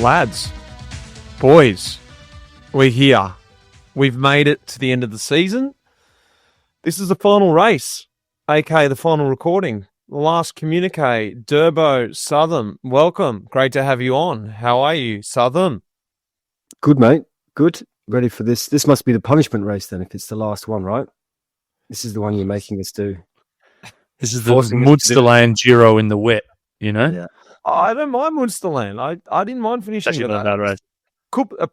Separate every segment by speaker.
Speaker 1: Lads, boys, we're here. We've made it to the end of the season. This is the final race, aka the final recording. The last Communiqué, Durbo, Southam. Welcome. Great to have you on. How are you, Southam?
Speaker 2: Good, mate. Good. Ready for this. This must be the punishment race then, if it's the last one, right? This is the one you're making us do.
Speaker 3: This is the Munsterland Giro in the wet, you know?
Speaker 2: Yeah.
Speaker 1: I don't mind Munsterland. I didn't mind finishing
Speaker 3: Actually,
Speaker 1: with
Speaker 3: not
Speaker 1: that.
Speaker 3: a bad race.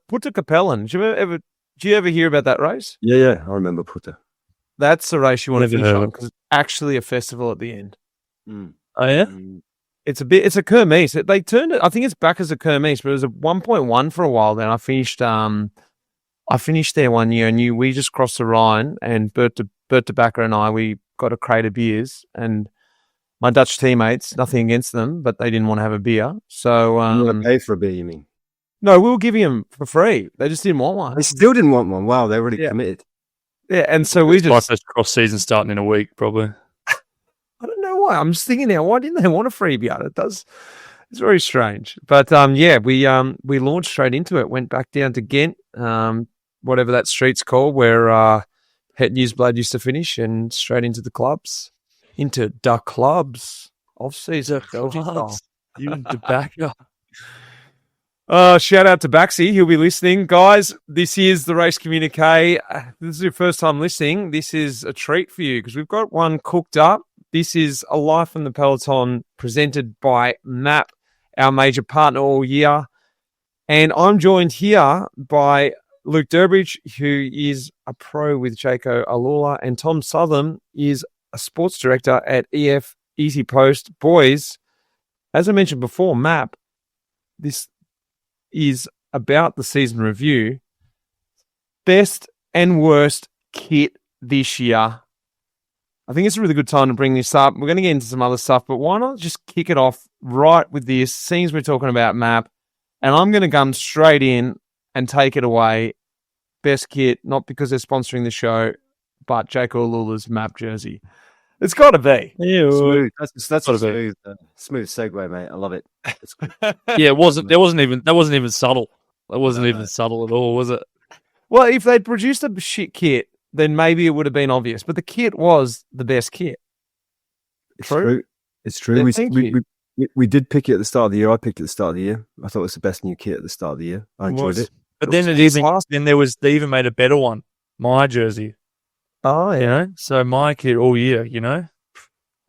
Speaker 1: Putter Capellan. Do you ever hear about that race?
Speaker 2: Yeah. I remember Putter.
Speaker 1: That's the race you want to
Speaker 3: Never
Speaker 1: finish
Speaker 3: heard
Speaker 1: on
Speaker 3: of it.
Speaker 1: because it's actually a festival at the end.
Speaker 3: Oh, yeah?
Speaker 1: It's a Kermesse. They turned it. I think it's back as a Kermesse, but it was a 1.1 for a while. Then I finished there one year, and we just crossed the Rhine, and Bert de Backer and I, we got a crate of beers, and my Dutch teammates, nothing against them, but they didn't want to have a beer. So
Speaker 2: You want to pay for a beer, you mean?
Speaker 1: no, we were giving them for free. They just didn't want one.
Speaker 2: They still didn't want one. Wow, they're really committed.
Speaker 1: Yeah, and so we
Speaker 3: It's my
Speaker 1: just
Speaker 3: first cross season starting in a week, probably.
Speaker 1: I don't know why. I'm just thinking now, why didn't they want a freebie? It's very strange. But we launched straight into it, went back down to Ghent, whatever that street's called, where Het Nieuwsblad used to finish, and straight into the clubs. Into the clubs. Off season.
Speaker 3: You and tobacco.
Speaker 1: Shout out to Baxi. He'll be listening. Guys, this is the Race Communique. This is your first time listening. This is a treat for you because we've got one cooked up. This is a Life from the Peloton presented by MAP, our major partner all year. And I'm joined here by Luke Durbridge, who is a pro with Jayco Alula, and Tom Southam is a sports director at EF Easy Post. Boys, as I mentioned before, MAP, this is about the season review. Best and worst kit this year. I think it's a really good time to bring this up. We're going to get into some other stuff, but why not just kick it off right with this, seeing we're talking about MAP, and I'm going to come straight in and take it away. Best kit, not because they're sponsoring the show, but Jayco Alula's MAP jersey. It's got to be.
Speaker 2: Smooth. That's
Speaker 3: Gotta
Speaker 2: a smooth segue, mate. I love it. It's good.
Speaker 3: Yeah, that wasn't even subtle. That wasn't even subtle at all, was it?
Speaker 1: Well, if they'd produced a shit kit, then maybe it would have been obvious. But the kit was the best kit.
Speaker 2: It's true.
Speaker 1: Yeah,
Speaker 2: We did pick it at the start of the year. I picked it at the start of the year. I thought it was the best new kit at the start of the year. I enjoyed it.
Speaker 3: But then they even made a better one. My jersey.
Speaker 1: Oh,
Speaker 3: You know? So my kit all year, you know?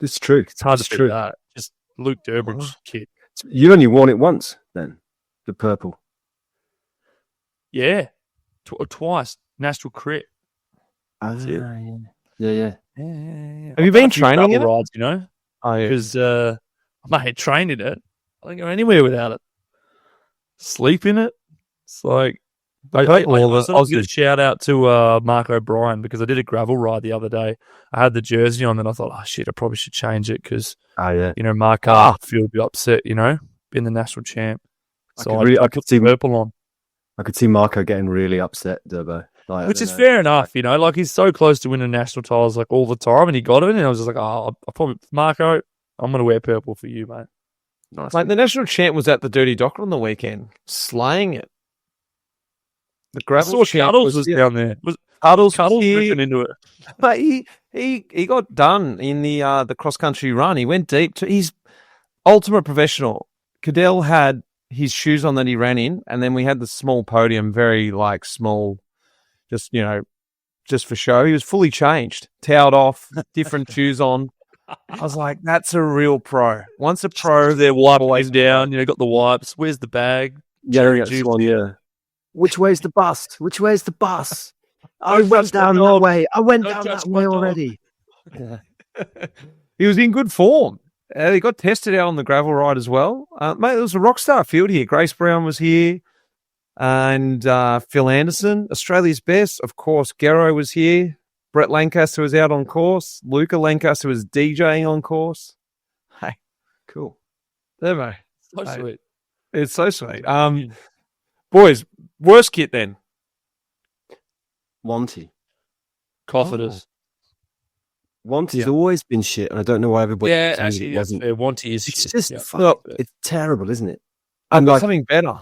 Speaker 2: It's true.
Speaker 3: It's hard
Speaker 2: It's
Speaker 3: to
Speaker 2: true.
Speaker 3: beat that. Just Luke Durbridge kit.
Speaker 2: You only worn it once, then. The purple.
Speaker 3: Yeah. Twice. National crit.
Speaker 2: That's
Speaker 3: it.
Speaker 2: Yeah.
Speaker 1: Have you been training in it?
Speaker 3: Rides, you know?
Speaker 1: Oh, yeah.
Speaker 3: Because I trained in it. I don't go anywhere without it. Sleep in it. It's like I was going to shout out to Mark O'Brien because I did a gravel ride the other day. I had the jersey on, and I thought, oh shit, I probably should change it because you know Mark feel a bit upset, you know, being the national champ. So I could see purple on.
Speaker 2: I could see Marco getting really upset, Durbo. Like,
Speaker 3: which is fair enough, you know. Like he's so close to winning national titles like all the time, and he got it. And I was just like, oh, I probably Marco, I'm going to wear purple for you, mate.
Speaker 1: Nice. Like the national champ was at the Dirty Docker on the weekend, slaying it. The gravel champ
Speaker 3: Cuddles was down there.
Speaker 1: Cuddles
Speaker 3: ripping into it.
Speaker 1: But he got done in the cross country run. He went deep. He's ultimate professional. Cadell had his shoes on that he ran in, and then we had the small podium, very like small, just for show. He was fully changed, toweled off, different shoes on. I was like, that's a real pro. Once a pro,
Speaker 3: they're wiping down. You know, got the wipes. Where's the bag?
Speaker 2: Yeah. Which way's the bus? I went down that way. I went down that way already.
Speaker 1: Yeah. He was in good form. He got tested out on the gravel ride as well. Mate, it was a rockstar field here. Grace Brown was here. And Phil Anderson, Australia's best. Of course, Gero was here. Brett Lancaster was out on course. Luca Lancaster was DJing on course. Hey, cool. There, mate.
Speaker 3: So sweet.
Speaker 1: It's so sweet. Boys, worst kit then?
Speaker 2: Wanty.
Speaker 3: Confidence.
Speaker 2: Wanty's always been shit, and I don't know why everybody.
Speaker 3: Yeah, actually, Wanty is.
Speaker 2: It's
Speaker 3: shit.
Speaker 2: just it's terrible, isn't it?
Speaker 1: I've got something better.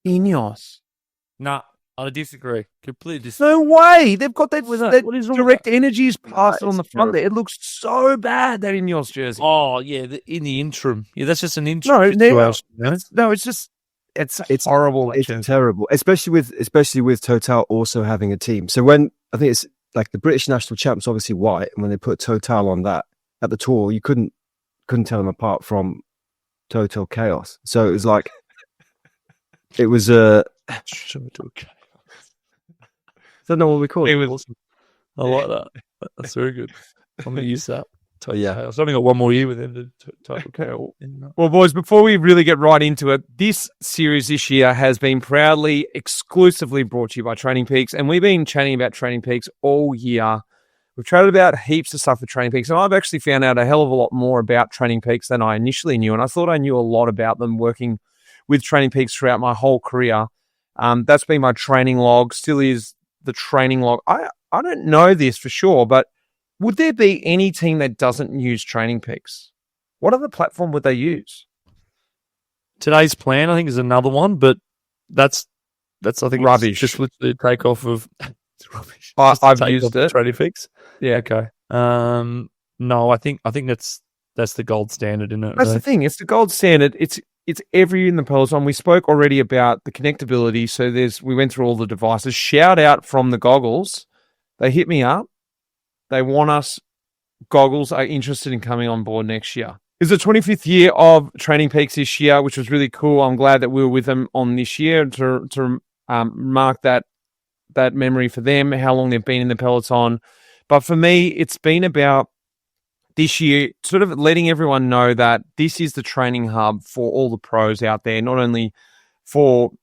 Speaker 1: Ineos.
Speaker 3: Nah, I disagree. Completely disagree.
Speaker 1: No way. They've got that
Speaker 3: What is wrong with
Speaker 1: direct energies plastered
Speaker 2: It's
Speaker 1: on the front
Speaker 2: terrible.
Speaker 1: there. It looks so bad, that Ineos jersey.
Speaker 3: Oh, yeah, in the interim. Yeah, that's just an
Speaker 1: No,
Speaker 3: interim situation. No?
Speaker 1: no, it's just it's horrible.
Speaker 2: It's terrible, especially with Total also having a team. So when I think it's like the British national champs, obviously white, and when they put Total on that at the Tour, you couldn't tell them apart from Total Chaos. So it was like it was I don't know what we call it.
Speaker 3: It was awesome. I like that. That's very good. I'm going to use that.
Speaker 2: So yeah,
Speaker 3: I've only got one more year with him to type. Okay.
Speaker 1: Well, boys, before we really get right into it, this series this year has been proudly, exclusively brought to you by Training Peaks, and we've been chatting about Training Peaks all year. We've chatted about heaps of stuff with Training Peaks, and I've actually found out a hell of a lot more about Training Peaks than I initially knew, and I thought I knew a lot about them working with Training Peaks throughout my whole career. That's been my training log, still is the training log. I don't know this for sure, but would there be any team that doesn't use Training Peaks? What other platform would they use?
Speaker 3: Today's plan, I think, is another one, but that's I think
Speaker 1: rubbish.
Speaker 3: Just literally a takeoff of rubbish.
Speaker 1: I've used it.
Speaker 3: Training Peaks.
Speaker 1: Yeah.
Speaker 3: Okay. No, I think that's the gold standard, isn't it?
Speaker 1: That's the thing. It's the gold standard. It's every in the Peloton. We spoke already about the connectability. So we went through all the devices. Shout out from the goggles. They hit me up. They want us. Goggles are interested in coming on board next year. It's the 25th year of Training Peaks this year, which was really cool. I'm glad that we were with them on this year to mark that memory for them, how long they've been in the Peloton. But for me, it's been about this year sort of letting everyone know that this is the training hub for all the pros out there, not only for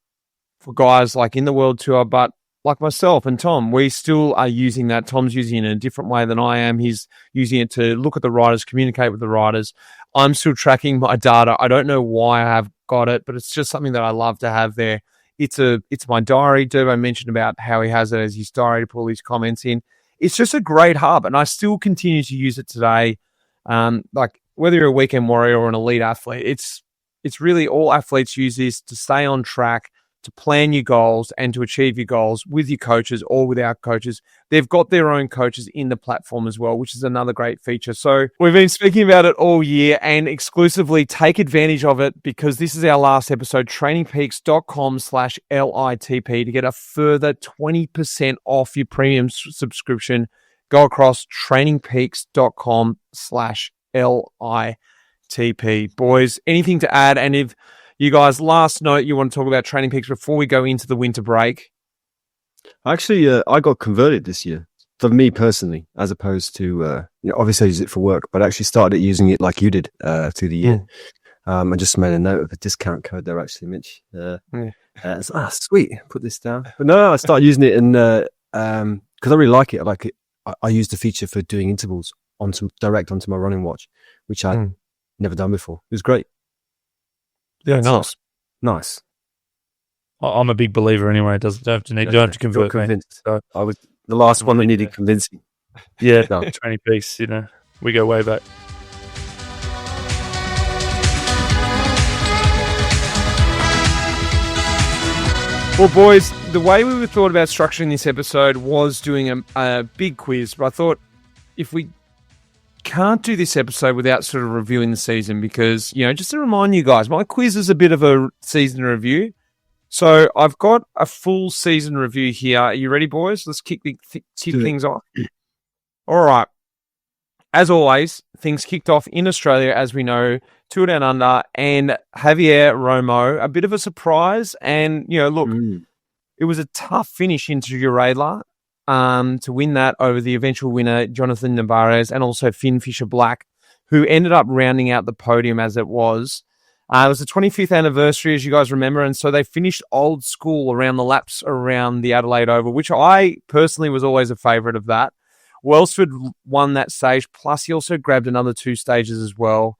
Speaker 1: guys like in the World Tour, but like myself and Tom. We still are using that. Tom's using it in a different way than I am. He's using it to look at the riders, communicate with the riders. I'm still tracking my data. I don't know why I have got it, but it's just something that I love to have there. It's my diary. Durbo mentioned about how he has it as his diary to pull his comments in. It's just a great hub, and I still continue to use it today. Like whether you're a weekend warrior or an elite athlete, it's really all athletes use this to stay on track, to plan your goals and to achieve your goals with your coaches or without coaches. They've got their own coaches in the platform as well, which is another great feature. So we've been speaking about it all year, and exclusively take advantage of it because this is our last episode, trainingpeaks.com/LITP, to get a further 20% off your premium subscription. Go across trainingpeaks.com/LITP. Boys, anything to add? And if you guys, last note, you want to talk about Training Peaks before we go into the winter break?
Speaker 2: actually, I got converted this year. For me personally, as opposed to, obviously I use it for work, but I actually started using it like you did through the year. I just made a note of a discount code there, actually, Mitch. Sweet, put this down. But no, I started using it because I really like it. I like it. I use the feature for doing intervals direct onto my running watch, which I'd never done before. It was great.
Speaker 1: Yeah, nice.
Speaker 2: Nice.
Speaker 3: I'm a big believer anyway. Don't have to convert me.
Speaker 2: So I was the last one that needed convincing.
Speaker 3: Yeah,
Speaker 2: No.
Speaker 3: Training Peaks, we go way back.
Speaker 1: Well, boys, the way we thought about structuring this episode was doing a big quiz, but I thought if we can't do this episode without sort of reviewing the season, because, just to remind you guys, my quiz is a bit of a season review. So I've got a full season review here. Are you ready, boys? Let's kick things off. All right. As always, things kicked off in Australia, as we know, Tour Down Under, and Javier Romo, a bit of a surprise. And, look, it was a tough finish into Urela to win that over the eventual winner, Jonathan Navarez, and also Finn Fisher-Black, who ended up rounding out the podium as it was. It was the 25th anniversary, as you guys remember, and so they finished old school around the laps around the Adelaide Oval, which I personally was always a favourite of that. Welsford won that stage, plus he also grabbed another 2 stages as well.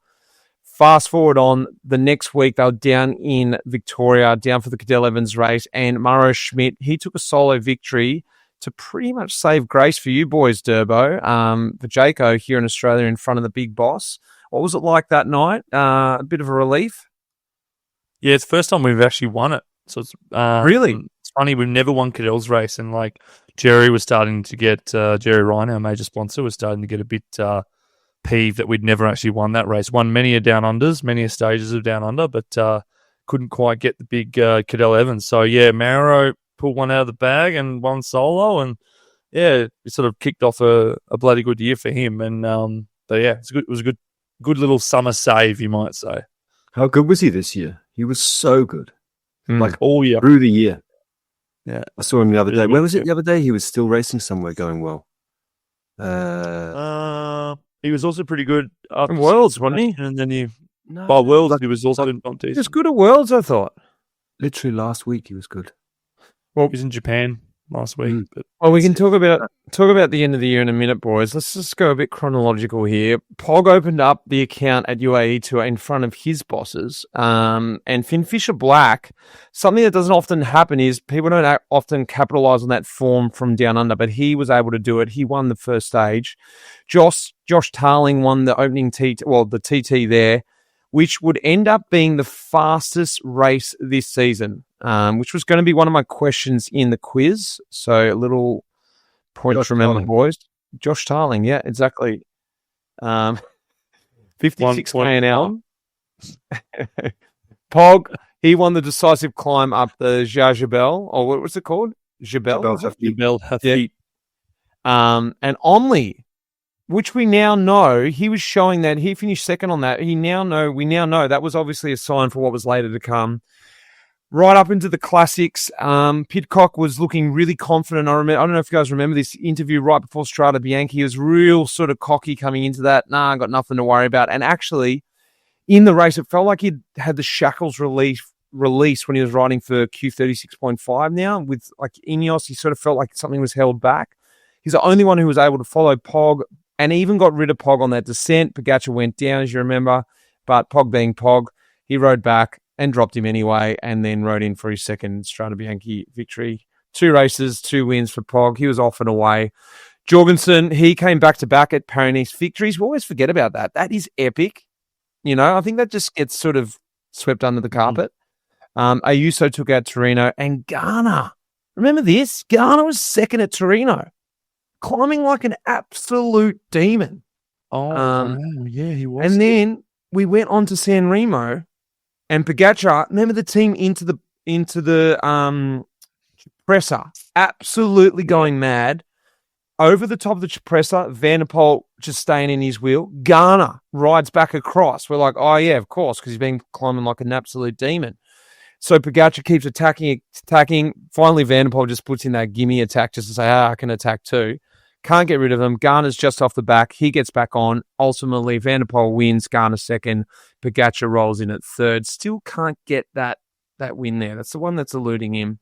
Speaker 1: Fast forward on, the next week they were down in Victoria, down for the Cadell Evans race, and Mauro Schmidt, he took a solo victory to pretty much save grace for you boys, Durbo, for Jayco here in Australia in front of the big boss. What was it like that night? A bit of a relief?
Speaker 3: Yeah, it's the first time we've actually won it So it's
Speaker 1: Really?
Speaker 3: it's funny. We've never won Cadell's race, and like Jerry was starting to get Jerry Ryan, our major sponsor, was starting to get a bit peeved that we'd never actually won that race. Won many a down unders, many a stages of down under, but couldn't quite get the big Cadell Evans. So yeah, Mauro pulled one out of the bag and won solo, and yeah, it sort of kicked off a bloody good year for him. And but yeah, it was a good little summer save, you might say.
Speaker 2: How good was he this year? He was so good. Like
Speaker 3: all year.
Speaker 2: Through the year.
Speaker 3: Yeah.
Speaker 2: I saw him the other day. Where was it the other day? He was still racing somewhere going well.
Speaker 3: He was also pretty good up
Speaker 1: in Worlds, wasn't he?
Speaker 3: And then Worlds, he was also in
Speaker 1: He was good at Worlds, I thought.
Speaker 2: Literally last week he was good.
Speaker 3: Well, he was in Japan last week. But
Speaker 1: well, we can talk about the end of the year in a minute, boys. Let's just go a bit chronological here. Pog opened up the account at UAE Tour in front of his bosses, and Finn Fisher Black. Something that doesn't often happen is people don't often capitalize on that form from down under, but he was able to do it. He won the first stage. Josh Tarling won the opening the TT there, which would end up being the fastest race this season, which was going to be one of my questions in the quiz. So a little point to remember, boys. Josh Tarling, yeah, exactly. 56k an hour. Pog, he won the decisive climb up the Jabal, or what was it called? Jabal Hafid. And Omley, which we now know, he was showing that he finished second on that. We now know that was obviously a sign for what was later to come. Right up into the classics, Pidcock was looking really confident. I don't know if you guys remember this interview right before Strada Bianchi. He was real sort of cocky coming into that. I got nothing to worry about. And actually, in the race, it felt like he'd had the shackles released when he was riding for Q36.5 now. With like Ineos, he sort of felt like something was held back. He's the only one who was able to follow Pog, and even got rid of Pog on that descent. Pogacar went down, as you remember, but Pog being Pog, he rode back and dropped him anyway, and then rode in for his second Strada Bianchi victory. 2 races, 2 wins for Pog. He was off and away. Jorgensen, he came back-to-back at Paris victories. We always forget about that. That is epic. I think that just gets sort of swept under the carpet. Ayuso took out Torino, and Garner. Remember this? Garner was second at Torino, climbing like an absolute demon.
Speaker 3: Yeah, he was.
Speaker 1: And then we went on to San Remo, and Pogacar. Remember the team into the presser, absolutely going mad. Over the top of the presser, Van der Poel just staying in his wheel. Garner rides back across. We're like, oh yeah, of course, because he's been climbing like an absolute demon. So Pogacar keeps attacking. Finally, Van der Poel just puts in that gimme attack just to say, I can attack too. Can't get rid of him. Garner's just off the back. He gets back on. Ultimately, Van der Poel wins. Garner second. Pogacar rolls in at third. Still can't get that win there. That's the one that's eluding him.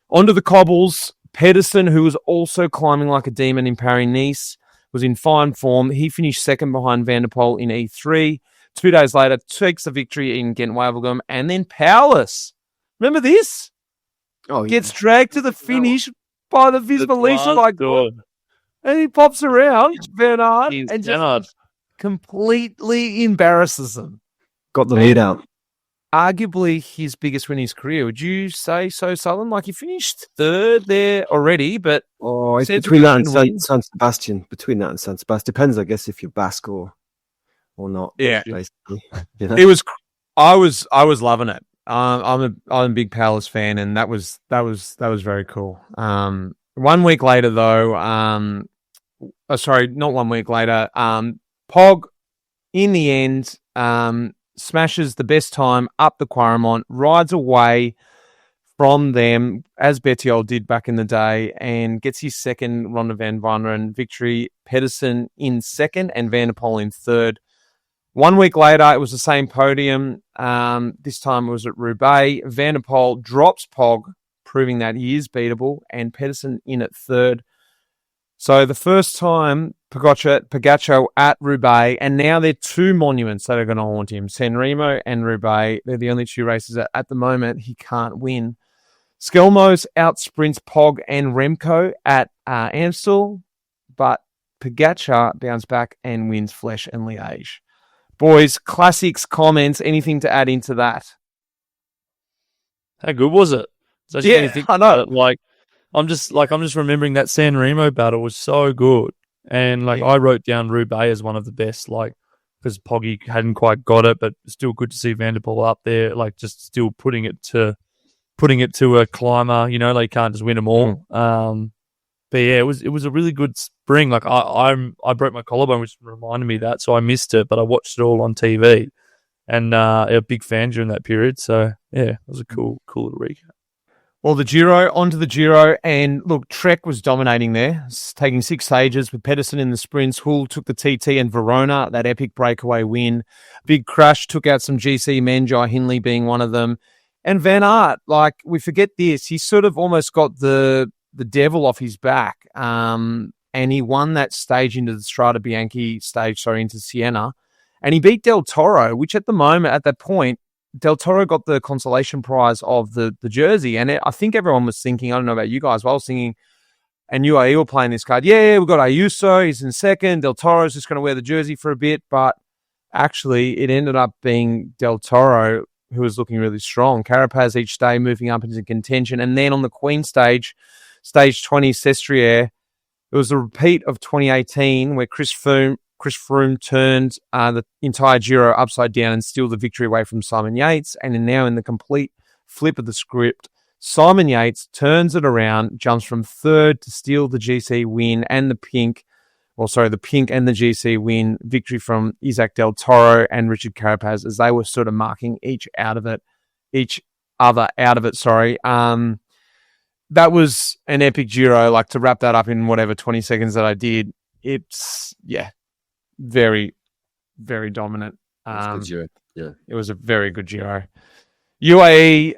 Speaker 1: Onto the cobbles. Pedersen, who was also climbing like a demon in Paris-Nice, was in fine form. He finished second behind Van der Poel in E3. 2 days later, takes the victory in Ghent-Wevelgem. And then Powerless. Remember this?
Speaker 2: Oh, yeah.
Speaker 1: Gets dragged to the finish by the Visma like and he pops around Bernard and just completely embarrasses them.
Speaker 2: Got the lead out.
Speaker 1: Arguably his biggest win in his career. Would you say so, Southam? Like he finished third there already, but
Speaker 2: it's between that and San Sebastian. Between that and San Sebastian, depends, I guess, if you're Basque or not.
Speaker 1: Yeah,
Speaker 2: basically.
Speaker 1: It was. I was loving it. I'm a big Palace fan, and that was very cool. 1 week later, though, sorry, not 1 week later. Pog, in the end, smashes the best time up the Quaremont, rides away from them, as Bettiol did back in the day, and gets his second Ronde van Vlaanderen victory. Pedersen in second and Van der Poel in third. 1 week later, it was the same podium. This time it was at Roubaix. Van der Poel drops Pog, proving that he is beatable, and Pedersen in at third. So the first time Pogacar at Roubaix, and now they're 2 monuments that are going to haunt him. San Remo and Roubaix, they're the only 2 races that at the moment he can't win. Skelmos outsprints Pog and Remco at Amstel, but Pogacar bounced back and wins Flèche and Liège. Boys, classics, comments, anything to add into that?
Speaker 3: How good was it? So
Speaker 1: Yeah, I know.
Speaker 3: like, I'm just remembering that San Remo battle was so good. And like, I wrote down Roubaix as one of the best, like, because Poggy hadn't quite got it, but still good to see Van der Poel up there, like just still putting it to a climber, you know, like you can't just win them all. But yeah, it was a really good spring. Like I broke my collarbone, which reminded me of that, so I missed it, but I watched it all on TV, and a big fan during that period. So yeah, it was a cool little recap.
Speaker 1: Well, the Giro, onto the Giro, and look, Trek was dominating there, taking 6 stages with Pedersen in the sprints. Hull took the TT and Verona, that epic breakaway win. Big Crush took out some GC men, Jai Hindley being one of them. And Van Aert, like, we forget this, he sort of almost got the devil off his back, and he won that stage into the Strada Bianchi stage, into Siena, and he beat Del Toro, which at that point, Del Toro got the consolation prize of the jersey. And I think everyone was thinking, I don't know about you guys, but I was thinking, and UAE were playing this card, we've got Ayuso, he's in second, Del Toro's just going to wear the jersey for a bit. But actually, it ended up being Del Toro who was looking really strong. Carapaz each day moving up into contention. And then on the Queen stage 20, Sestriere, it was a repeat of 2018 where Chris Froome turned the entire Giro upside down and steal the victory away from Simon Yates. And now in the complete flip of the script, Simon Yates turns it around, jumps from third to steal the GC win and the pink and the GC win, victory from Isaac Del Toro and Richard Carapaz as they were sort of marking each other out of it. That was an epic Giro. Like, to wrap that up in whatever 20 seconds that I did, it's, very, very dominant.
Speaker 2: Good Giro. Yeah.
Speaker 1: It was a very good Giro. UAE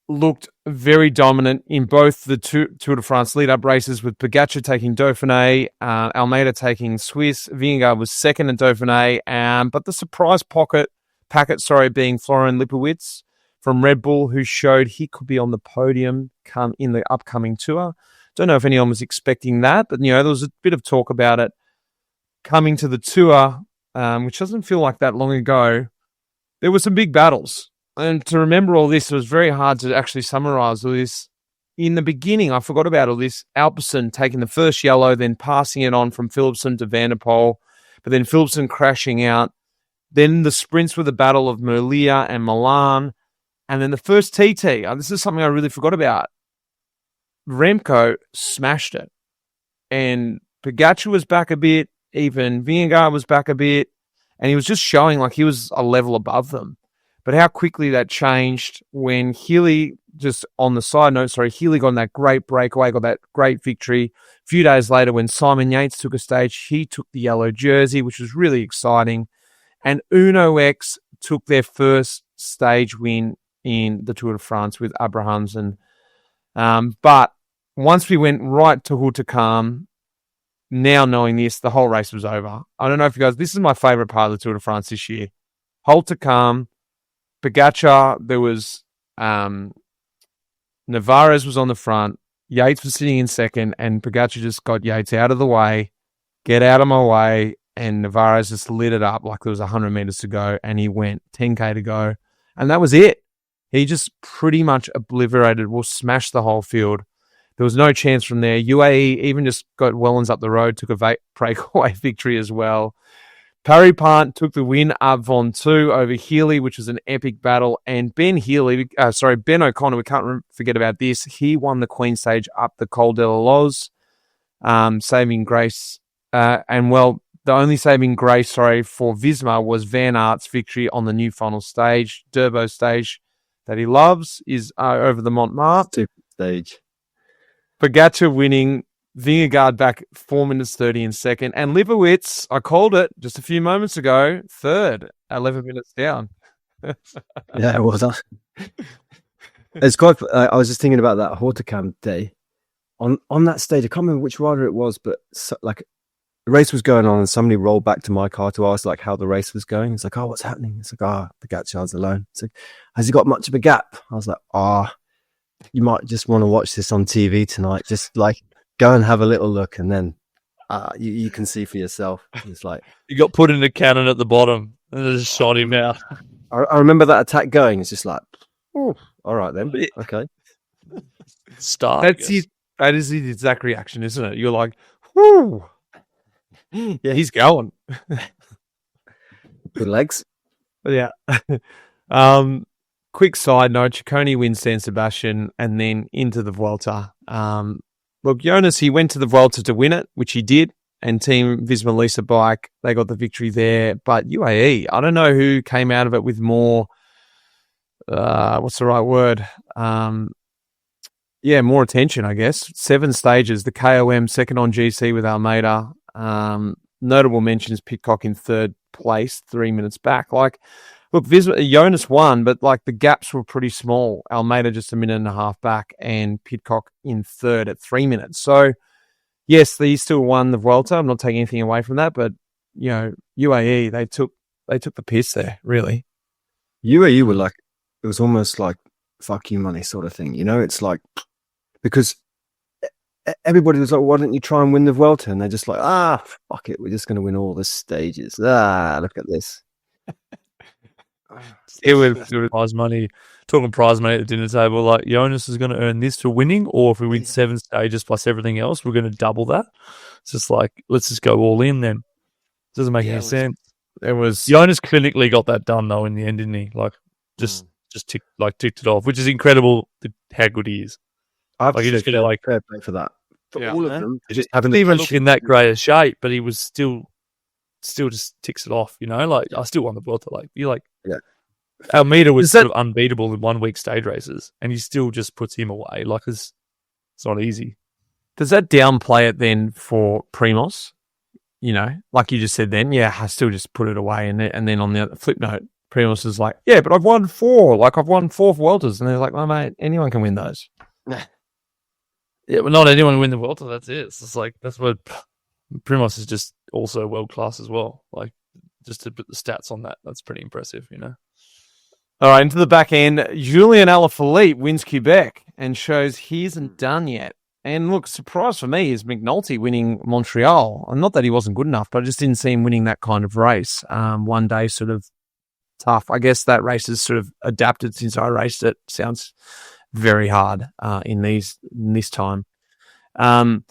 Speaker 1: looked very dominant in both the Tour de France lead-up races, with Pogačar taking Dauphiné, Almeida taking Swiss. Vingegaard was second in Dauphiné, but the surprise packet, being Florian Lipowitz from Red Bull, who showed he could be on the podium in the upcoming Tour. Don't know if anyone was expecting that, but there was a bit of talk about it coming to the Tour, which doesn't feel like that long ago. There were some big battles. And to remember all this, it was very hard to actually summarize all this. In the beginning, I forgot about all this. Alpecin taking the first yellow, then passing it on from Philipsen to Van der Poel, but then Philipsen crashing out. Then the sprints were the Battle of Merlia and Milan. And then the first TT. This is something I really forgot about. Remco smashed it. And Pogačar was back a bit. Even Vingegaard was back a bit. And he was just showing like he was a level above them. But how quickly that changed when Healy, just on the side note, Healy got that great breakaway, got that great victory. A few days later, when Simon Yates took a stage, he took the yellow jersey, which was really exciting. And UnoX took their first stage win in the Tour de France with Abrahamsen. But once we went right to Hautacam, now knowing this, the whole race was over. I don't know if you guys, this is my favourite part of the Tour de France this year. Hautacam, Pogačar, there was Navarez was on the front, Yates was sitting in second, and Pogačar just got Yates out of the way, get out of my way, and Navarez just lit it up like there was 100 meters to go, and he went 10K to go, and that was it. He just pretty much obliterated, smashed the whole field. There was no chance from there. UAE even just got Wellens up the road, took a breakaway victory as well. Paripant took the win up Von 2 over Healy, which was an epic battle. And Ben O'Connor, we can't forget about this. He won the Queen stage up the Col de la Loze, saving grace. The only saving grace, for Visma was Van Aert's victory on the new final stage, Durbo stage that he loves, is over the Montmartre.
Speaker 2: Super stage.
Speaker 1: Pogačar winning, Vingegaard back 4 minutes 30 in second, and Lipowitz, I called it just a few moments ago, third, 11 minutes down.
Speaker 2: Yeah, it was. It's quite. I was just thinking about that Hautacam day. On that stage, I can't remember which rider it was, but the race was going on, and somebody rolled back to my car to ask how the race was going. It's like, oh, what's happening? It's like, Pogačar's alone. It's like, has he got much of a gap? I was like, you might just want to watch this on TV tonight. Just go and have a little look, and then you can see for yourself. It's like
Speaker 3: you got put in the cannon at the bottom and just shot him out.
Speaker 2: I remember that attack going. It's just like, I All right then. Okay.
Speaker 3: Start.
Speaker 1: That's it. That is the exact reaction, isn't it? You're like, whoo. Yeah, he's going.
Speaker 2: Good legs.
Speaker 1: Yeah. Quick side note, Ciccone wins San Sebastian and then into the Vuelta. Look, Jonas, he went to the Vuelta to win it, which he did, and Team Visma Lease Bike, they got the victory there. But UAE, I don't know who came out of it with more, what's the right word? More attention, I guess. 7 stages, the KOM second on GC with Almeida. Notable mentions Pidcock in 3rd place, 3 minutes back. Like, look, Jonas won, but like the gaps were pretty small. Almeida just a minute and a half back, and Pidcock in 3rd at 3 minutes. So, yes, they still won the Vuelta. I'm not taking anything away from that, but UAE they took the piss there, really.
Speaker 2: UAE were like, it was almost like fuck you money sort of thing. It's like, because everybody was like, why don't you try and win the Vuelta? And they're just like, fuck it, we're just going to win all the stages. Look at this.
Speaker 1: It was
Speaker 3: prize money. Talking prize money at the dinner table, like Jonas is going to earn this for winning, or if we win 7 stages plus everything else, we're going to double that. It's just like, let's just go all in then. Doesn't make any sense.
Speaker 1: It was
Speaker 3: Jonas clinically got that done though in the end, didn't he? Like just ticked it off, which is incredible how good he is.
Speaker 2: I've
Speaker 3: like, you just get like
Speaker 2: fair play for that. For
Speaker 1: Yeah.
Speaker 2: all of them, they just having
Speaker 3: even in that great a shape, but he was still just ticks it off. Like I still won the Vuelta. Like you like,
Speaker 2: yeah.
Speaker 3: Almeida was sort of unbeatable in 1 week stage races, and he still just puts him away. Like it's not easy.
Speaker 1: Does that downplay it then for Primoz? Like you just said then, I still just put it away. And then on the flip note, Primoz is like, yeah, but I've won 4. Like I've won 4 Vueltas. And they're like, well, mate, anyone can win those.
Speaker 3: Yeah, but not anyone can win the Vuelta. That's it. It's just like, that's what Primoz is just also world class as well. Like just to put the stats on that, that's pretty impressive,
Speaker 1: All right, into the back end, Julien Alaphilippe wins Quebec and shows he isn't done yet. And look, surprise for me is McNulty winning Montreal. Not that he wasn't good enough, but I just didn't see him winning that kind of race. One day sort of tough. I guess that race has sort of adapted since I raced it. Sounds very hard in this time. And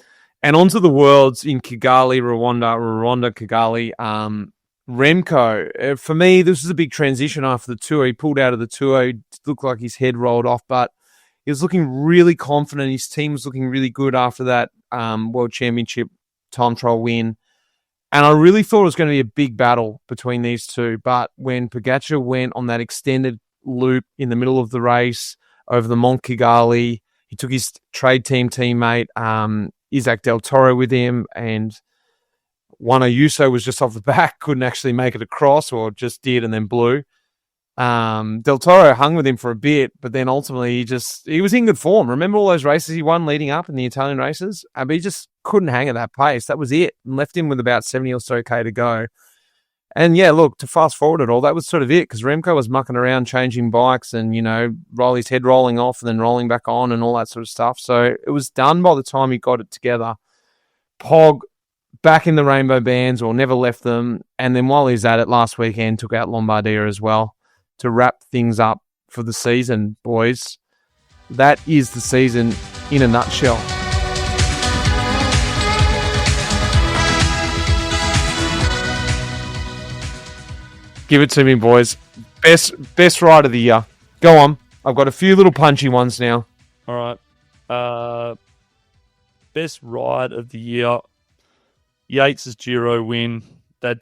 Speaker 1: onto the Worlds in Kigali, Rwanda, Kigali. Remco, for me, this was a big transition after the tour. He pulled out of the tour. It looked like his head rolled off, but he was looking really confident. His team was looking really good after that World Championship time trial win. And I really thought it was going to be a big battle between these two. But when Pogacar went on that extended loop in the middle of the race over the Mont Kigali, he took his trade team teammate, Isaac Del Toro, with him, and Juan Ayuso was just off the back, couldn't actually make it across, or just did and then blew. Del Toro hung with him for a bit, but then ultimately he was in good form. Remember all those races he won leading up in the Italian races? But he just couldn't hang at that pace. That was it. And left him with about 70 or so K to go. And yeah, look, to fast forward it all, that was sort of it, because Remco was mucking around changing bikes and, his head rolling off and then rolling back on and all that sort of stuff. So it was done by the time he got it together. Pog back in the rainbow bands, or never left them. And then while he's at it last weekend, took out Lombardia as well to wrap things up for the season, boys. That is the season in a nutshell. Give it to me, boys. Best ride of the year. Go on. I've got a few little punchy ones now.
Speaker 3: All right. Best ride of the year. Yates' Giro win.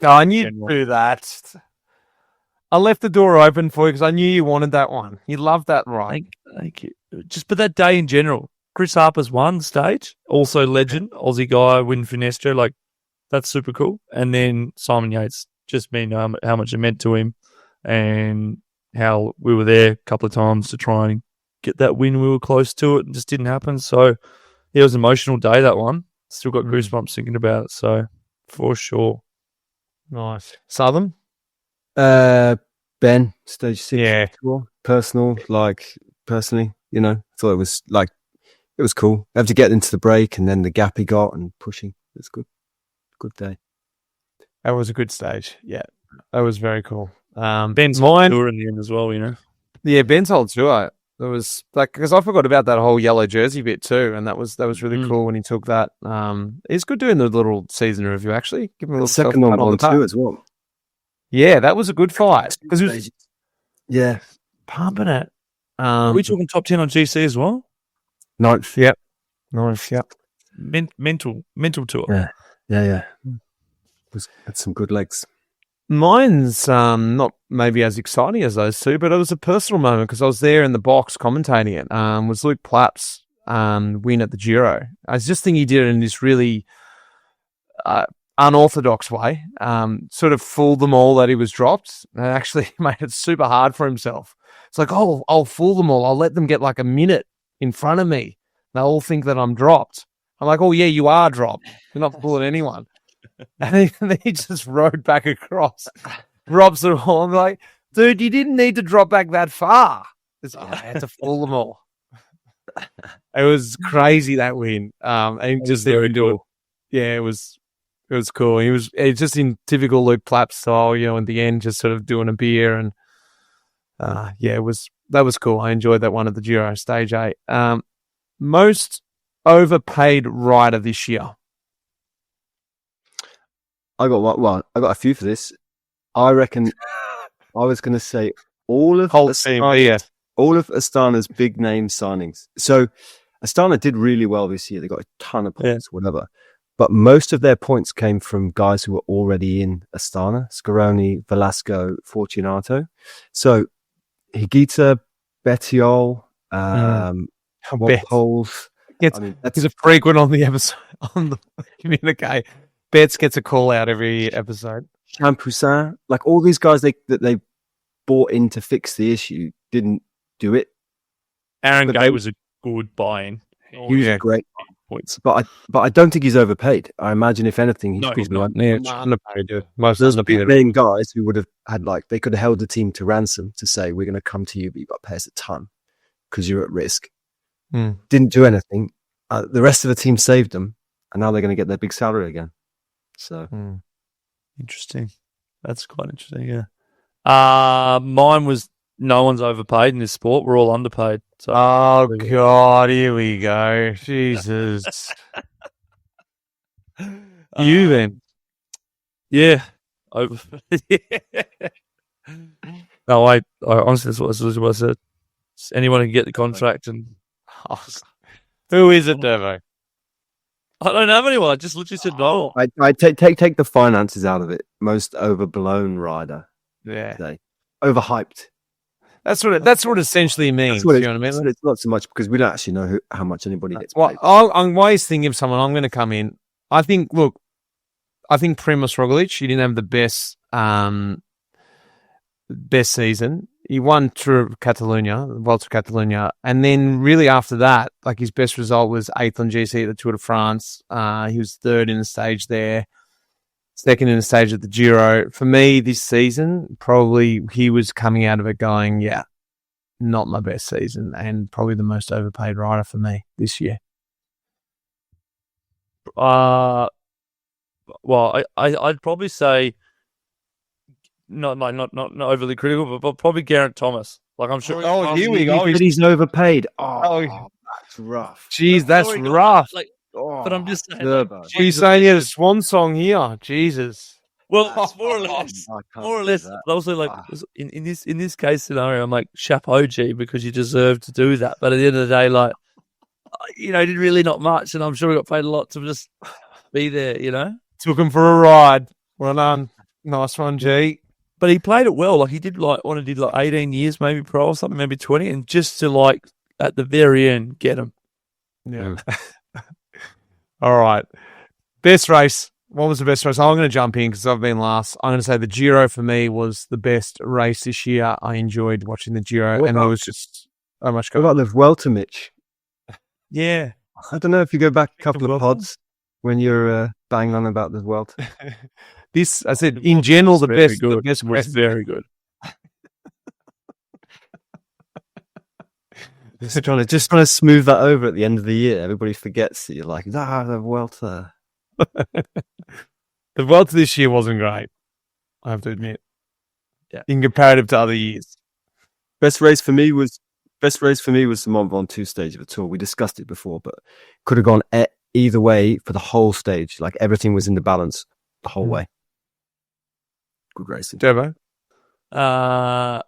Speaker 1: I knew you'd do that. I left the door open for you because I knew you wanted that one. You loved that ride.
Speaker 3: Thank you. Just but that day in general. Chris Harper's won stage. Also legend. Aussie guy win Finestro. Like, that's super cool. And then Simon Yates. Just mean how much it meant to him and how we were there a couple of times to try and get that win. We were close to it and just didn't happen. So, yeah, it was an emotional day, that one. Still got goosebumps thinking about it. So, for sure.
Speaker 1: Nice. Southam?
Speaker 2: Ben, stage 6.
Speaker 1: Yeah.
Speaker 2: Tour. Personally, thought it was cool. I have to get into the break and then the gap he got and pushing. It's good. Good day.
Speaker 1: That was a good stage. Yeah. That was very cool.
Speaker 3: Ben's tour in the end as well,
Speaker 1: Yeah, Ben's whole tour. There was like because I forgot about that whole yellow jersey bit too, and that was really cool when he took that. It's good doing the little season review. Actually, give him a little
Speaker 2: second on one too as well.
Speaker 1: Yeah, that was a good fight because it was
Speaker 3: pumping it. Are we talking top 10 on GC as well?
Speaker 2: Ninth.
Speaker 1: Yep. Nice. Yep.
Speaker 3: Mental tour.
Speaker 2: Yeah. Had some good legs.
Speaker 1: Mine's not maybe as exciting as those two, but it was a personal moment because I was there in the box commentating it. Was Luke Plapp's win at the Giro. I just think he did it in this really unorthodox way. Sort of fooled them all that he was dropped and actually made it super hard for himself. It's like, oh, I'll fool them all. I'll let them get like a minute in front of me. They'll all think that I'm dropped. I'm like, oh, yeah, you are dropped. You're not fooling anyone. And then he just rode back across, drops it all. I'm like, dude, you didn't need to drop back that far. I had to fool them all. It was crazy, that win. And just there into it. Yeah, it was cool. He was just in typical Luke Plapp style, in the end, just sort of doing a beer. And that was cool. I enjoyed that one at the Giro, stage 8. Most overpaid rider this year.
Speaker 2: I got one. Well, I got a few for this. I reckon I was going to say all of Astana's big name signings. So Astana did really well this year. They got a ton of points, whatever. But most of their points came from guys who were already in Astana: Scaroni, Velasco, Fortunato. So Higuita, Bettiol, Poles.
Speaker 1: He's a frequent on the episode on the Communiqué. Betts gets a call out every episode.
Speaker 2: Champoussin, like all these guys that they bought in to fix the issue didn't do it.
Speaker 3: Aaron Gay was a good buy-in.
Speaker 2: He was great points, but I don't think he's overpaid. I imagine if anything, he's not.
Speaker 1: Underpaid.
Speaker 2: Most main guys who would have had they could have held the team to ransom to say we're going to come to you, but you got to pay us a ton because you're at risk. Didn't do anything. The rest of the team saved them, and now they're going to get their big salary again. So
Speaker 3: interesting. That's quite interesting. Yeah. Mine was no one's overpaid in this sport. We're all underpaid. So
Speaker 1: oh God, here we go. Jesus. You then?
Speaker 3: Yeah. No, I honestly, that's what I said. Anyone can get the contract and.
Speaker 1: Who is it, Durbo?
Speaker 3: I don't have anyone. I just literally said no.
Speaker 2: I take the finances out of it. Most overblown rider.
Speaker 1: Yeah.
Speaker 2: Today. Overhyped.
Speaker 1: That's what it essentially means. You know what I mean?
Speaker 2: It's not so much because we don't actually know how much anybody gets paid.
Speaker 1: Well, I'm always thinking of someone. I'm going to come in. I think Primoz Roglic, he didn't have the best season. He won Tour of Catalonia, the Vuelta of Catalonia, and then really after that, like his best result was 8th on GC at the Tour de France. He was 3rd in the stage there, 2nd in the stage at the Giro. For me, this season, probably he was coming out of it going, yeah, not my best season, and probably the most overpaid rider for me this year.
Speaker 3: Well, I'd probably say. Not overly critical, but probably Geraint Thomas. Like I'm sure.
Speaker 1: Oh, here we go.
Speaker 2: He's overpaid. Oh, that's rough.
Speaker 1: Jeez, that's rough.
Speaker 3: But I'm just saying.
Speaker 1: He's saying he had a swan song here. Jesus.
Speaker 3: Well, more or less. But also, in this case scenario, I'm like chapeau G because you deserve to do that. But at the end of the day, did really not much, and I'm sure he got paid a lot to just be there.
Speaker 1: Took him for a ride. Well done. Nice one, G.
Speaker 3: But he played it well. Like he did 18 years, maybe pro or something, maybe 20, and just to at the very end get him.
Speaker 1: Yeah. All right. Best race. What was the best race? I'm going to jump in because I've been last. I'm going to say the Giro for me was the best race this year. I enjoyed watching the Giro, and I was just so much.
Speaker 2: What about the Vuelta, Mitch?
Speaker 3: Yeah.
Speaker 2: I don't know if you go back a couple of pods when you're banging on about the Vuelta.
Speaker 1: This, I said, in general, the best.
Speaker 3: Good.
Speaker 1: The best
Speaker 3: was very good.
Speaker 2: Just trying to smooth that over at the end of the year. Everybody forgets that you're like, the Vuelta.
Speaker 1: The Vuelta this year wasn't great, I have to admit.
Speaker 3: Yeah.
Speaker 1: In comparative to other years.
Speaker 2: Best race for me was Best race for me was the Mont Ventoux stage of the tour. We discussed it before, but could have gone either way for the whole stage. Like everything was in the balance the whole way. Good racing.
Speaker 1: Durbo?
Speaker 3: I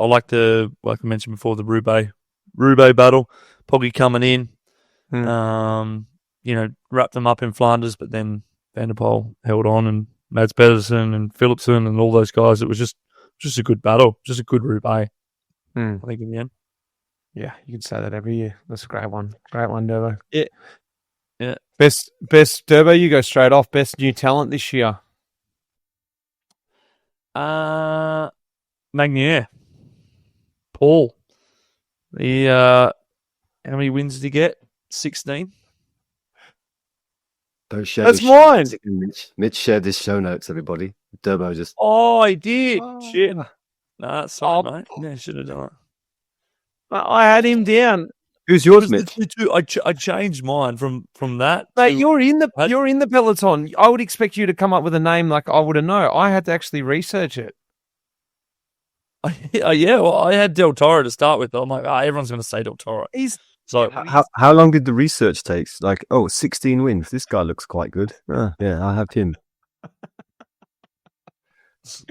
Speaker 3: like I mentioned before, the Roubaix battle. Poggy coming in, wrapped them up in Flanders, but then Van der Poel held on, and Mads Pedersen and Philipsen and all those guys. It was just a good battle, just a good Roubaix. I think in the end.
Speaker 1: Yeah, you can say that every year. That's a great one. Great one, Durbo.
Speaker 3: Yeah.
Speaker 1: Best Durbo, you go straight off. Best new talent this year.
Speaker 3: Magnier. Paul. How many wins did he get? 16.
Speaker 1: That's mine.
Speaker 2: Mitch shared his show notes, everybody. Durbo just...
Speaker 3: Oh, I did. Shit. No, that's fine, mate. Yeah, should have done it.
Speaker 1: I had him down.
Speaker 2: Who's yours, Mitch?
Speaker 3: I changed mine from that.
Speaker 1: Mate, you're in the Peloton. I would expect you to come up with a name like I would have known. I had to actually research it.
Speaker 3: Well, I had Del Toro to start with. I'm like, everyone's going to say Del Toro.
Speaker 2: How long did the research take? Like, 16 wins. This guy looks quite good. Yeah, I have him.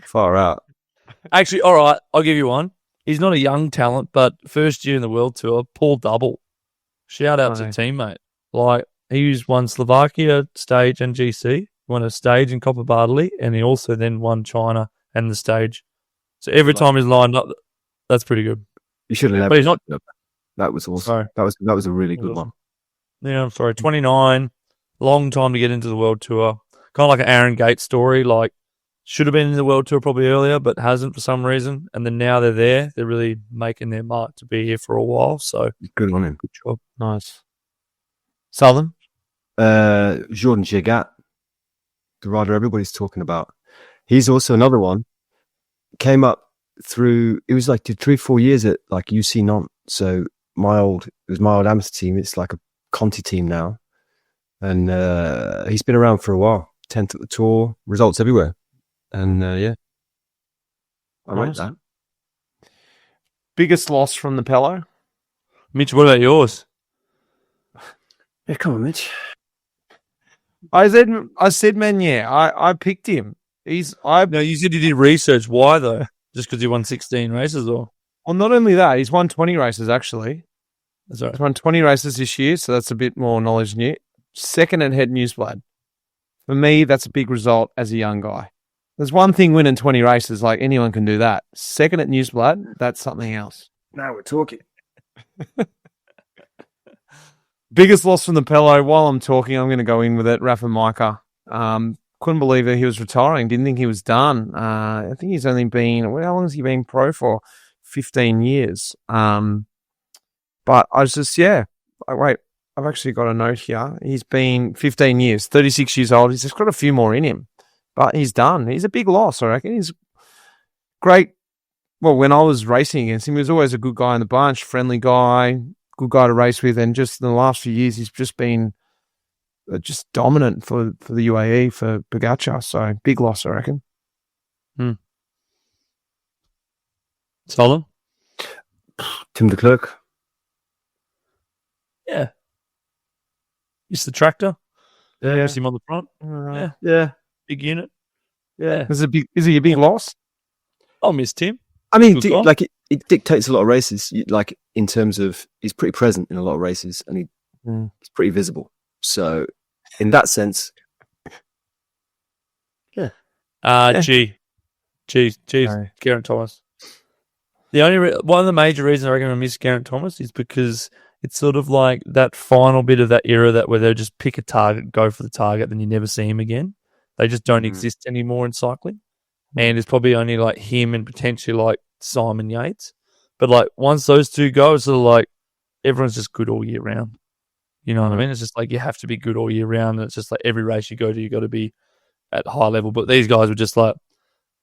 Speaker 2: Far out.
Speaker 3: Actually, all right, I'll give you one. He's not a young talent, but first year in the World Tour, Paul Double. Shout out to teammate. Like, he's won Slovakia stage and GC, won a stage in Coppa Bartoli, and he also then won China and the stage. So every time he's lined up, that's pretty good.
Speaker 2: You should have.
Speaker 3: But he's not.
Speaker 2: That was awesome.
Speaker 3: Sorry.
Speaker 2: That was a really good one.
Speaker 3: Yeah, I'm sorry. 29, long time to get into the World Tour. Kind of like an Aaron Gates story. Like, should have been in the World Tour probably earlier, but hasn't for some reason. And then now they're there. They're really making their mark to be here for a while. So
Speaker 2: good on him.
Speaker 3: Good job.
Speaker 1: Nice. Southam?
Speaker 2: Jordan Gigat, the rider everybody's talking about. He's also another one. Came up through, it was like 3-4 years at like UC Nantes. So it was my old amateur team. It's like a Conti team now. And he's been around for a while. 10th at the tour, results everywhere. And I like that.
Speaker 1: Biggest loss from the Pelo?
Speaker 3: Mitch, what about yours?
Speaker 2: Yeah, come on, Mitch.
Speaker 1: I said, man, yeah, I picked him.
Speaker 3: No, you said you did research. Why though? Just because he won 16 races, or?
Speaker 1: Well, not only that, he's won 20 races actually.
Speaker 3: That's right.
Speaker 1: He's won 20 races this year, so that's a bit more knowledge than you. Second at Het Nieuwsblad. For me, that's a big result as a young guy. There's one thing winning 20 races, like anyone can do that. Second at Nieuwsblad, that's something else.
Speaker 2: Now we're talking.
Speaker 1: Biggest loss from the Pelo. While I'm talking, I'm going to go in with it. Rafa Micah. Couldn't believe that he was retiring. Didn't think he was done. I think he's only been, how long has he been pro for? 15 years. But I was just, wait, I've actually got a note here. He's been 15 years, 36 years old. He's just got a few more in him. But he's done. He's a big loss, I reckon. He's great. Well, when I was racing against him, he was always a good guy in the bunch, friendly guy, good guy to race with. And just in the last few years, he's just been just dominant for the UAE, for Pogacar. So big loss, I reckon.
Speaker 3: Solid.
Speaker 2: Tim de Klerk.
Speaker 3: Yeah. It's the tractor.
Speaker 1: Yeah.
Speaker 3: See him on the front.
Speaker 1: Yeah.
Speaker 3: Big unit.
Speaker 1: Yeah. Is he a big loss?
Speaker 3: I'll miss Tim.
Speaker 2: I mean, it dictates a lot of races. Like in terms of, he's pretty present in a lot of races, and he's pretty visible. So, in that sense,
Speaker 3: Geraint Thomas. One of the major reasons I reckon I miss Geraint Thomas is because it's sort of like that final bit of that era where they just pick a target, go for the target, then you never see him again. They just don't exist anymore in cycling. And it's probably only like him and potentially like Simon Yates. But like once those two go, it's sort of like everyone's just good all year round. You know what I mean? It's just like you have to be good all year round. And it's just like every race you go to, you got to be at high level. But these guys were just like,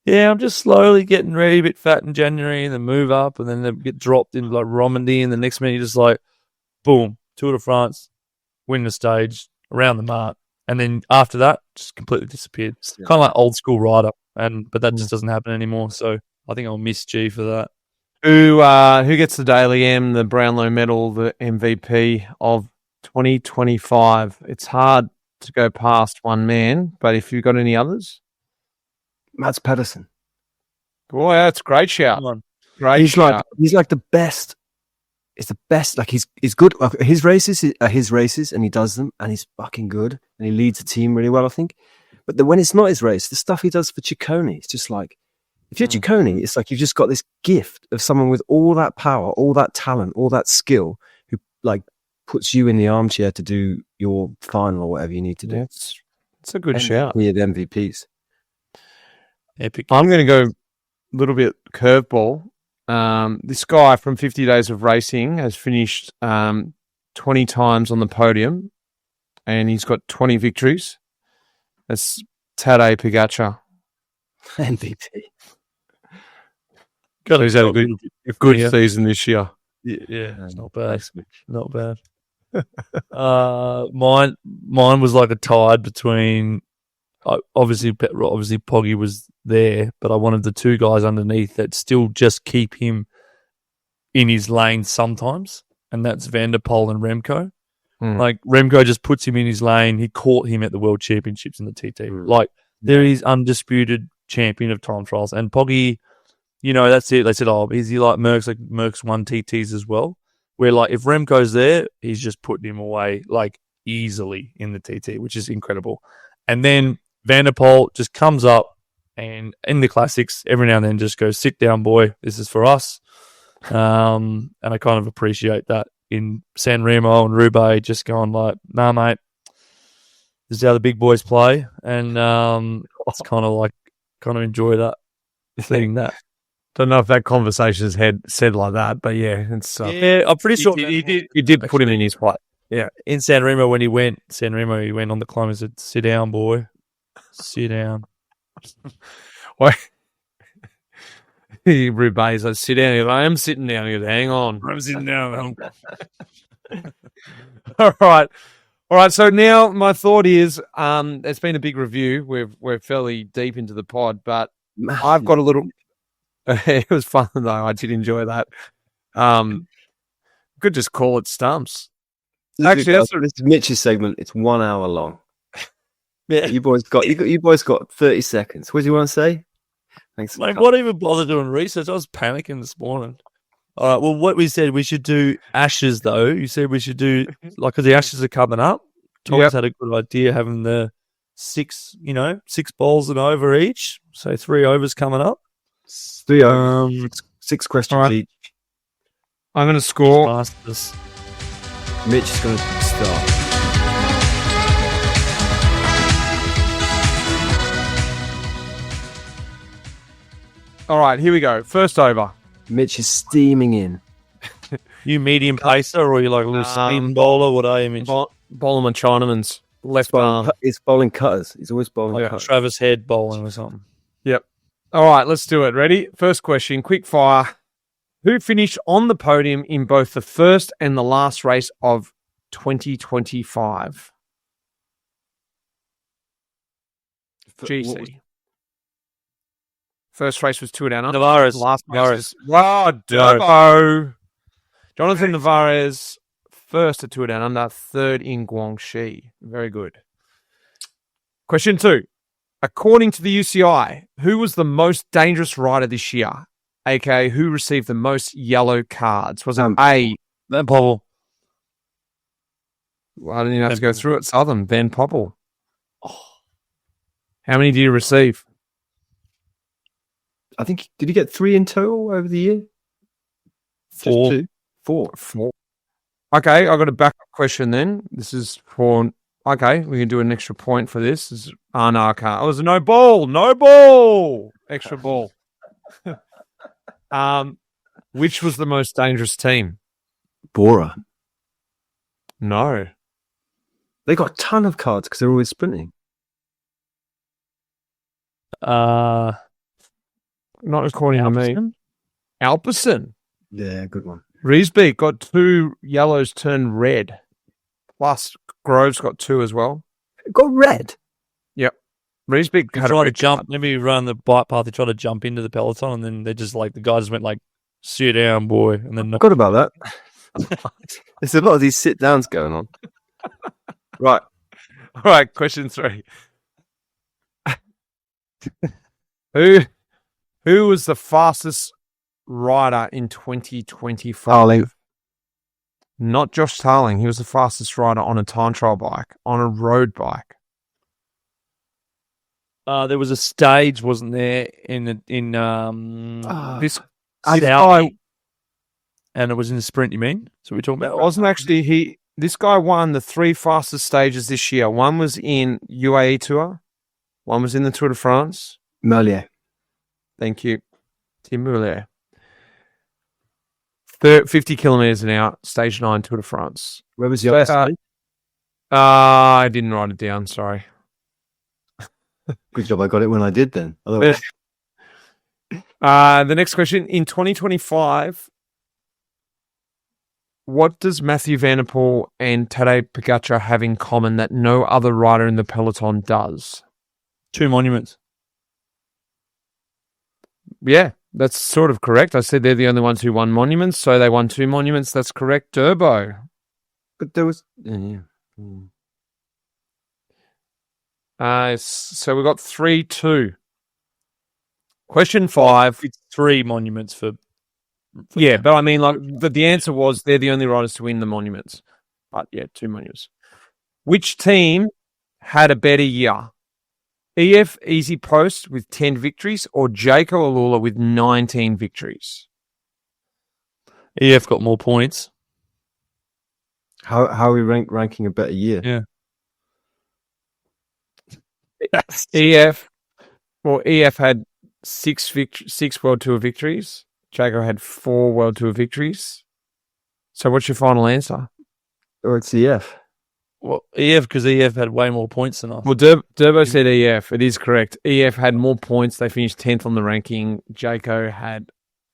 Speaker 3: yeah, I'm just slowly getting ready, a bit fat in January, and then move up, and then they get dropped in like Romandy, and the next minute you're just like, boom, Tour de France, win the stage, around the mark. And then after that, just completely disappeared. Kind of like old school rider, but that just doesn't happen anymore. So I think I'll miss G for that.
Speaker 1: Who gets the Daily M, the Brownlow Medal, the MVP of 2025? It's hard to go past one man, but if you've got any others,
Speaker 2: Mats Pedersen.
Speaker 1: boy, that's a great shout.
Speaker 3: Come on.
Speaker 1: Great
Speaker 2: He's
Speaker 1: shout.
Speaker 2: like the best. It's the best. Like he's good. His races are his races, and he does them, and he's fucking good, and he leads the team really well, I think. But when it's not his race, the stuff he does for Ciccone, it's just like, if you're Ciccone, it's like you've just got this gift of someone with all that power, all that talent, all that skill, who like puts you in the armchair to do your final or whatever you need to do.
Speaker 1: Yeah, it's a good shout.
Speaker 2: We are the MVPs.
Speaker 3: Epic.
Speaker 1: I'm going to go a little bit curveball. This guy from 50 Days of Racing has finished 20 times on the podium, and he's got 20 victories. That's Tadej Pogacar.
Speaker 2: MVP.
Speaker 1: So he's had a good season this year.
Speaker 3: Yeah, it's not bad. Not bad. Mine was like a tide between. Obviously, Poggy was there, but I wanted the two guys underneath that still just keep him in his lane sometimes, and that's Van der Poel and Remco. Like Remco just puts him in his lane. He caught him at the World Championships in the TT. Like there is undisputed champion of time trials, and Poggy. You know, that's it. They said, "Oh, is he like Merckx? Like Merckx won TTs as well." Where like if Remco's there, he's just putting him away like easily in the TT, which is incredible. And then Van der Poel just comes up and in the classics every now and then just goes, "Sit down, boy. This is for us." And I kind of appreciate that in San Remo and Roubaix, just going like, "Nah, mate, this is how the big boys play," and it's kind of enjoy that, seeing that.
Speaker 1: Don't know if that conversation is said like that, but yeah, it's
Speaker 3: yeah. I'm pretty sure
Speaker 1: you did put him in his plate. Yeah,
Speaker 3: in San Remo when he went on the climb and said, "Sit down, boy, sit down."
Speaker 1: Roubaix like, "Sit down." He's like, "I am sitting down." He goes, "Hang on,
Speaker 3: I'm sitting down.
Speaker 1: All right. So now my thought is, it's been a big review. We're fairly deep into the pod, but I've got a little. It was fun though. I did enjoy that. Could just call it stumps.
Speaker 2: Actually, this is Mitch's segment. It's 1 hour long.
Speaker 3: Yeah,
Speaker 2: you boys got 30 seconds. What do you want to say? Thanks.
Speaker 3: Mate, what even bother doing research? I was panicking this morning. All right. Well, what we said we should do Ashes though. You said we should do because the Ashes are coming up. Tom's had a good idea having the 6 balls and over each. So 3 overs coming up.
Speaker 2: 3 overs, 6 questions each.
Speaker 1: I'm going to score.
Speaker 3: Masters.
Speaker 2: Mitch is going to start.
Speaker 1: All right, here we go. First over.
Speaker 2: Mitch is steaming in.
Speaker 3: You medium pacer or you like a little spin bowler? What are you, Mitch?
Speaker 1: Bowling and Chinaman's left arm.
Speaker 2: He's bowling cutters. He's always bowling
Speaker 3: like
Speaker 2: cutters.
Speaker 3: Travis Head bowling or something.
Speaker 1: Yep. All right, let's do it. Ready? First question, quick fire. Who finished on the podium in both the first and the last race of 2025? GC. First race was Tour Down Under.
Speaker 3: Navarez.
Speaker 1: Last race was Durbo. Jonathan Navarez, first at Tour Down Under, third in Guangxi. Very good. Question 2. According to the UCI, who was the most dangerous rider this year? AKA, who received the most yellow cards? Was it A?
Speaker 3: Van Poppel.
Speaker 1: Well, I didn't even have to go through it. Southam, Van Poppel. Oh. How many did you receive?
Speaker 2: I think, did he get 3 in total over the year?
Speaker 3: 4.
Speaker 2: Just 2? 4.
Speaker 1: Okay, I've got a backup question then. This is for... Okay, we can do an extra point for this. No, I can't. It was a no ball. Extra ball. Which was the most dangerous team?
Speaker 2: Bora.
Speaker 1: No.
Speaker 2: They got a ton of cards because they're always sprinting.
Speaker 1: Not according to me. Alpecin.
Speaker 2: Yeah, good one.
Speaker 1: Riesbeek got 2 yellows turned red. Plus, Groves got 2 as well.
Speaker 2: It got red?
Speaker 1: Yep. Riesbeek
Speaker 3: They tried to jump. Maybe around the bike path, they tried to jump into the Peloton, and then they just like, the guy just went like sit down, boy. And then
Speaker 2: Forgot about that. There's a lot of these sit downs going on. Right.
Speaker 1: All right, question 3. Who was the fastest rider in 2025?
Speaker 2: Tarling.
Speaker 1: Not Josh Tarling. He was the fastest rider on a time trial bike, on a road bike.
Speaker 3: there was a stage, wasn't there, in
Speaker 1: This
Speaker 3: Southam, and it was in the sprint, you mean? So we're talking about?
Speaker 1: wasn't actually this guy won the 3 fastest stages this year. One was in UAE Tour, one was in the Tour de France.
Speaker 2: Merlier.
Speaker 1: Thank you, Tim Merlier. 50 kilometers an hour, stage 9 Tour de France.
Speaker 2: Where was the other?
Speaker 1: I didn't write it down. Sorry.
Speaker 2: Good job, I got it when I did then. Otherwise,
Speaker 1: The next question. In 2025, what does Matthew Van Der Poel and Tadej Pogacar have in common that no other rider in the peloton does?
Speaker 3: 2 monuments.
Speaker 1: Yeah, that's sort of correct. I said they're the only ones who won monuments, so they won 2 monuments. That's correct. Durbo.
Speaker 2: but there was. Yeah.
Speaker 1: So we got 3-2. Question 5.
Speaker 3: It's 3 monuments for
Speaker 1: Yeah, but I mean, like the answer was they're the only riders to win the monuments. But yeah, 2 monuments. Which team had a better year? EF Easy Post with 10 victories or Jayco Alula with 19 victories?
Speaker 3: EF got more points.
Speaker 2: How are we ranking a better year?
Speaker 3: Yeah.
Speaker 1: EF had 6 World Tour victories. Jayco had 4 World Tour victories. So what's your final answer?
Speaker 2: Or it's EF?
Speaker 3: Well, EF, because EF had way more points than us.
Speaker 1: Well, Durbo said EF. It is correct. EF had more points. They finished 10th on the ranking. Jayco had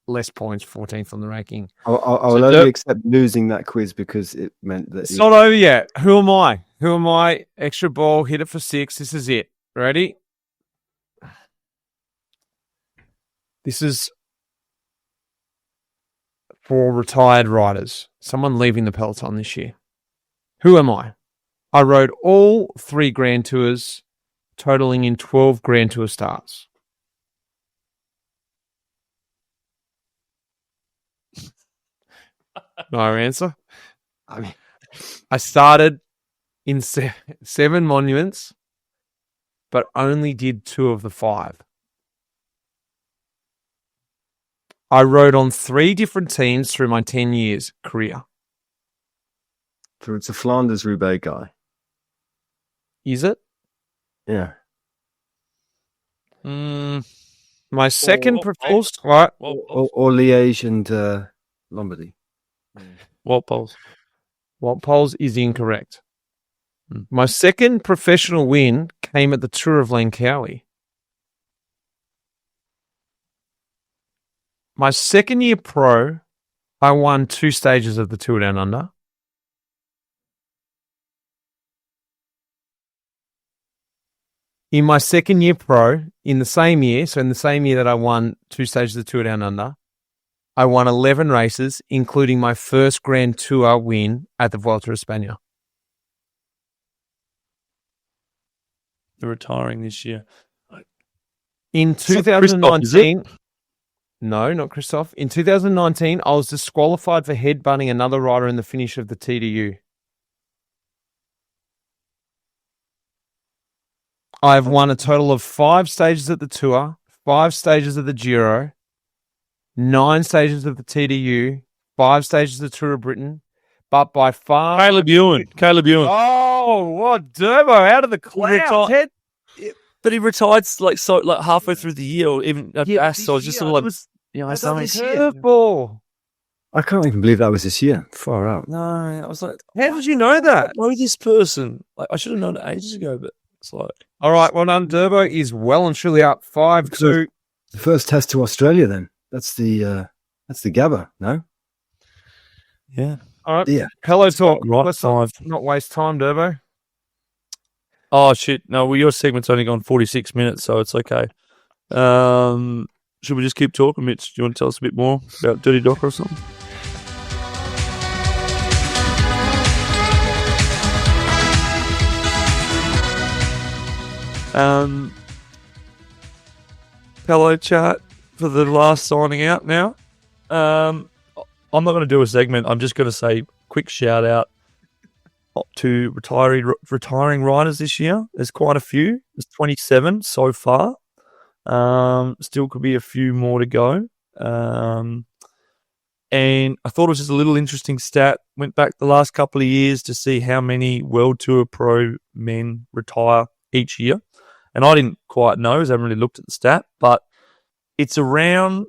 Speaker 1: less points, 14th on the ranking.
Speaker 2: I will only accept losing that quiz because it meant that
Speaker 1: It's not over yet. Who am I? Who am I? Extra ball, hit it for 6. This is it. Ready? This is for retired riders. Someone leaving the peloton this year. Who am I? I rode all 3 Grand Tours, totaling in 12 Grand Tour starts. No answer.
Speaker 2: I mean,
Speaker 1: I started in 7 monuments, but only did 2 of the 5. I rode on 3 different teams through my 10 years career.
Speaker 2: so it's a Flanders Roubaix guy.
Speaker 1: Is it?
Speaker 2: Yeah.
Speaker 1: My second
Speaker 3: Poles?
Speaker 1: right?
Speaker 2: Or Liège and Lombardy.
Speaker 3: What polls?
Speaker 1: What polls is incorrect. My second professional win came at the Tour of Langkawi. My second year pro, I won 2 stages of the Tour Down Under. In my second year pro, in the same year, so in the same year that I won 2 stages of the Tour Down Under, I won 11 races, including my first Grand Tour win at the Vuelta a España.
Speaker 3: They're retiring this year.
Speaker 1: In
Speaker 3: Christoph,
Speaker 1: 2019, no, not Christoph. In 2019, I was disqualified for headbutting another rider in the finish of the TDU. I've won a total of 5 stages at the Tour, 5 stages of the Giro, 9 stages of the TDU, 5 stages of the Tour of Britain, but by far...
Speaker 3: Caleb Ewan.
Speaker 1: Oh, what? Durbo out of the clouds.
Speaker 3: But he retired like halfway through the year, or even at best. So I was just sort of like, I saw his
Speaker 1: curveball.
Speaker 2: I can't even believe that was this year. Far out.
Speaker 3: No, I was like,
Speaker 1: How did you know that?
Speaker 3: I know this person. Like, I should have known it ages ago, but it's like,
Speaker 1: All right, well done. Durbo is well and truly up 5-2.
Speaker 2: The first test to Australia then. That's the Gabba, no?
Speaker 3: yeah.
Speaker 1: All right,
Speaker 2: Yeah.
Speaker 1: Pelo talk.
Speaker 3: Right,
Speaker 1: Let's
Speaker 3: 5.
Speaker 1: not waste time, Durbo.
Speaker 3: Oh shit! No, well, your segment's only gone 46 minutes, so it's okay. should we just keep talking, Mitch? Do you want to tell us a bit more about Dirty Docker or something? PeloChat for the last signing out now. I'm not going to do a segment. I'm just going to say quick shout out to retiring riders this year. There's quite a few. There's 27 so far. Still could be a few more to go. And I thought it was just a little interesting stat. Went back the last couple of years to see how many World Tour Pro men retire each year. And I didn't quite know, as I haven't really looked at the stat, but it's around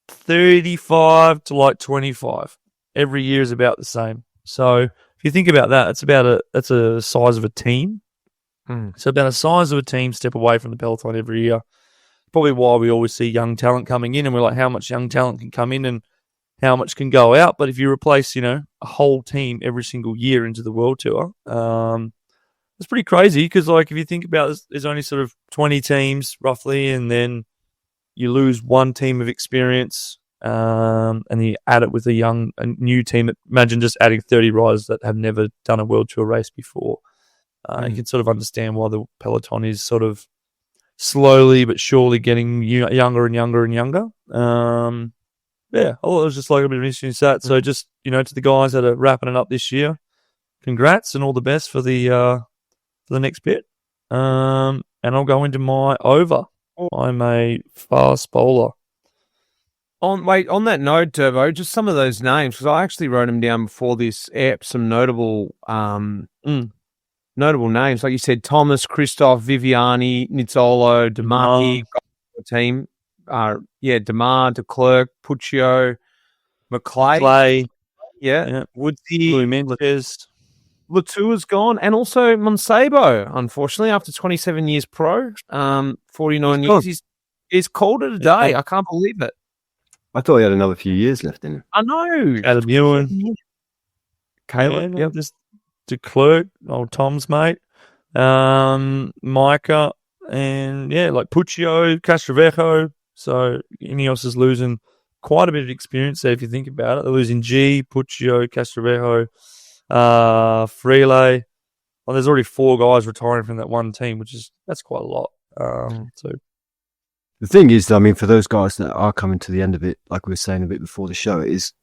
Speaker 3: 35 to like 25. Every year is about the same. So if you think about that, that's a size of a team. So about a size of a team step away from the Peloton every year. Probably why we always see young talent coming in, and we're like, how much young talent can come in and how much can go out? But if you replace, a whole team every single year into the World Tour, it's pretty crazy because, like, if you think about it, there's only sort of 20 teams roughly, and then you lose one team of experience, and then you add it with a new team. Imagine just adding 30 riders that have never done a World Tour race before. You can sort of understand why the Peloton is sort of slowly but surely getting younger and younger and younger. I thought it was just like a bit of an interesting stat. So just, to the guys that are wrapping it up this year, congrats and all the best for the next bit. And I'll go into my over. I'm a fast bowler.
Speaker 1: On that note, Durbo, just some of those names, because I actually wrote them down before this app, some notable names. Like you said, Thomas, Christoph, Viviani, Nizzolo, Demar, team. Demar, De Klerk, Puccio, McClay. Woodsy,
Speaker 3: Mendes.
Speaker 1: Latour's gone, and also Monsebo, unfortunately, after 27 years pro, 49 years, he's called it a day. I can't believe it.
Speaker 2: I thought he had another few years left in him.
Speaker 1: I know.
Speaker 3: Adam Ewan. Caleb, just De Klerk, old Tom's mate. Micah, and like Puccio, Castrovejo. So Ineos is losing quite a bit of experience there if you think about it. They're losing G, Puccio, Castrovejo, Freeley. Well, there's already 4 guys retiring from that one team, that's quite a lot. So
Speaker 2: the thing is, I mean, for those guys that are coming to the end of it, like we were saying a bit before the show, it's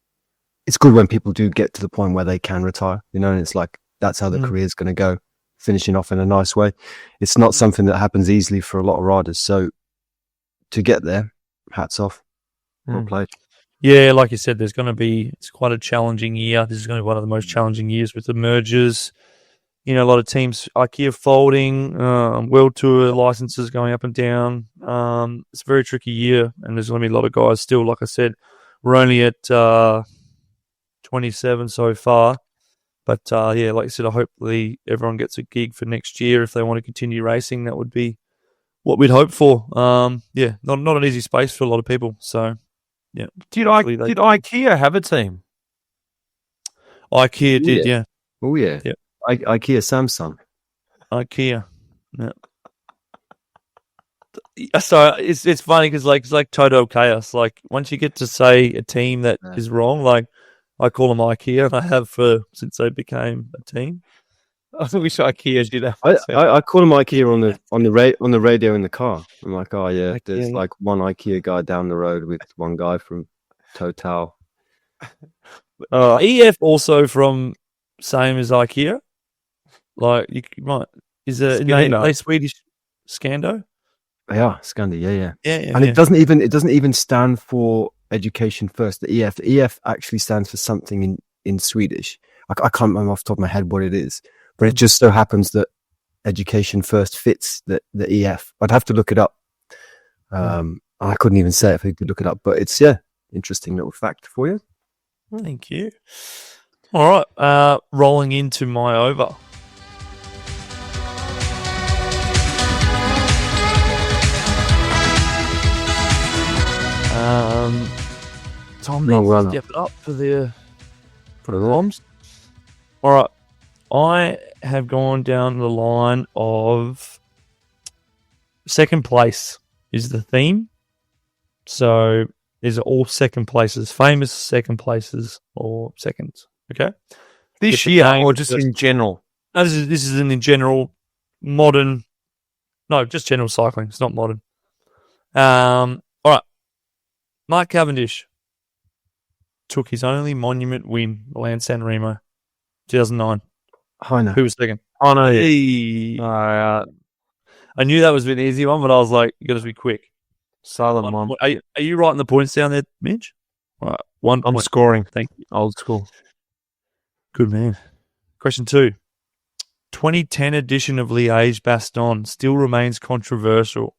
Speaker 2: good when people do get to the point where they can retire, and it's like that's how their career is going to go, finishing off in a nice way. It's not something that happens easily for a lot of riders. So to get there, hats off. Well played.
Speaker 3: Yeah, like you said, it's quite a challenging year. This is going to be one of the most challenging years with the mergers. A lot of teams, IKEA folding, World Tour licenses going up and down. It's a very tricky year, and there's going to be a lot of guys still. Like I said, we're only at 27 so far. But, like I said, hopefully everyone gets a gig for next year if they want to continue racing. That would be what we'd hope for. Not an easy space for a lot of people. So, yeah.
Speaker 1: Did IKEA have a team?
Speaker 3: IKEA did, yeah.
Speaker 2: Oh, yeah.
Speaker 3: Yep.
Speaker 2: IKEA Samsung.
Speaker 3: IKEA. Yeah. So it's funny because it's like total chaos. Like once you get to say a team that is wrong, like I call them IKEA, and I have since they became a team.
Speaker 1: I wish IKEA did that.
Speaker 2: I call them IKEA on the radio in the car. I'm like, oh yeah, there's like one IKEA guy down the road with one guy from Total.
Speaker 3: EF also from same as IKEA. Like you might they Swedish Scando?
Speaker 2: Yeah, Scandi, yeah.
Speaker 3: And
Speaker 2: it doesn't even stand for education first. The EF. The EF actually stands for something in Swedish. I can't remember off the top of my head what it is, but it just so happens that education first fits the EF. I'd have to look it up. I couldn't even say it if I could look it up, but it's interesting little fact for you.
Speaker 3: Thank you. All right, rolling into my over. Tom needs to step it up for the bombs. All right, I have gone down the line of second place is the theme. So these are all second places, famous second places or seconds. Okay.
Speaker 1: This year or just in general?
Speaker 3: No, this is in general modern. No, just general cycling. It's not modern. All right. Mark Cavendish took his only monument win, Milan San Remo, 2009.
Speaker 2: I know.
Speaker 3: Who was second?
Speaker 1: Oh, no.
Speaker 3: Hey. I knew that was an easy one, but I was like, you got to be quick.
Speaker 1: Southam one.
Speaker 3: Are you writing the points down there, Mitch? All right. I'm
Speaker 1: point. Scoring.
Speaker 3: Thank you.
Speaker 1: Old school.
Speaker 3: Good man. Question 2. 2010 edition of Liège-Bastogne still remains controversial.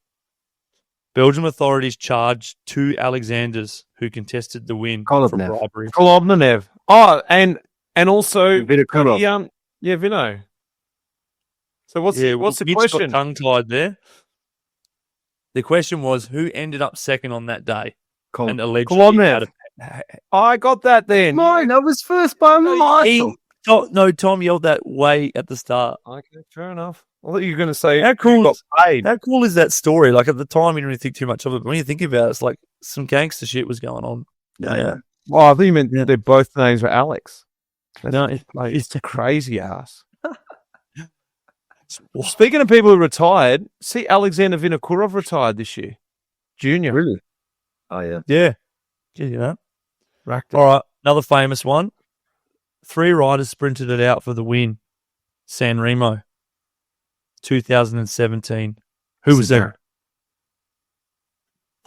Speaker 3: Belgium authorities charged 2 Alexanders who contested the win for bribery.
Speaker 1: Kolobnev. Oh, and also
Speaker 2: Vinokurov.
Speaker 1: Vino. So what's the
Speaker 3: Mitch
Speaker 1: question?
Speaker 3: Got tongue-tied there. The question was who ended up second on that day and allegedly
Speaker 1: Kolobnev. I got that then.
Speaker 2: Mine, I was first by a mile.
Speaker 3: No, Tom yelled that way at the start.
Speaker 1: Okay, fair enough. I thought you were going to say
Speaker 3: how cool is that story? Like at the time, you didn't really think too much of it, but when you think about it, it's like some gangster shit was going on.
Speaker 2: Yeah.
Speaker 1: Well, I thought you meant their both names were Alex. No, it's crazy ass. Speaking of people who retired, see Alexander Vinokurov retired this year. Junior.
Speaker 2: Really? Oh, yeah.
Speaker 3: Yeah. You know.
Speaker 1: Racked it.
Speaker 3: All right, another famous one. 3 riders sprinted it out for the win. San Remo, 2017. Who was there?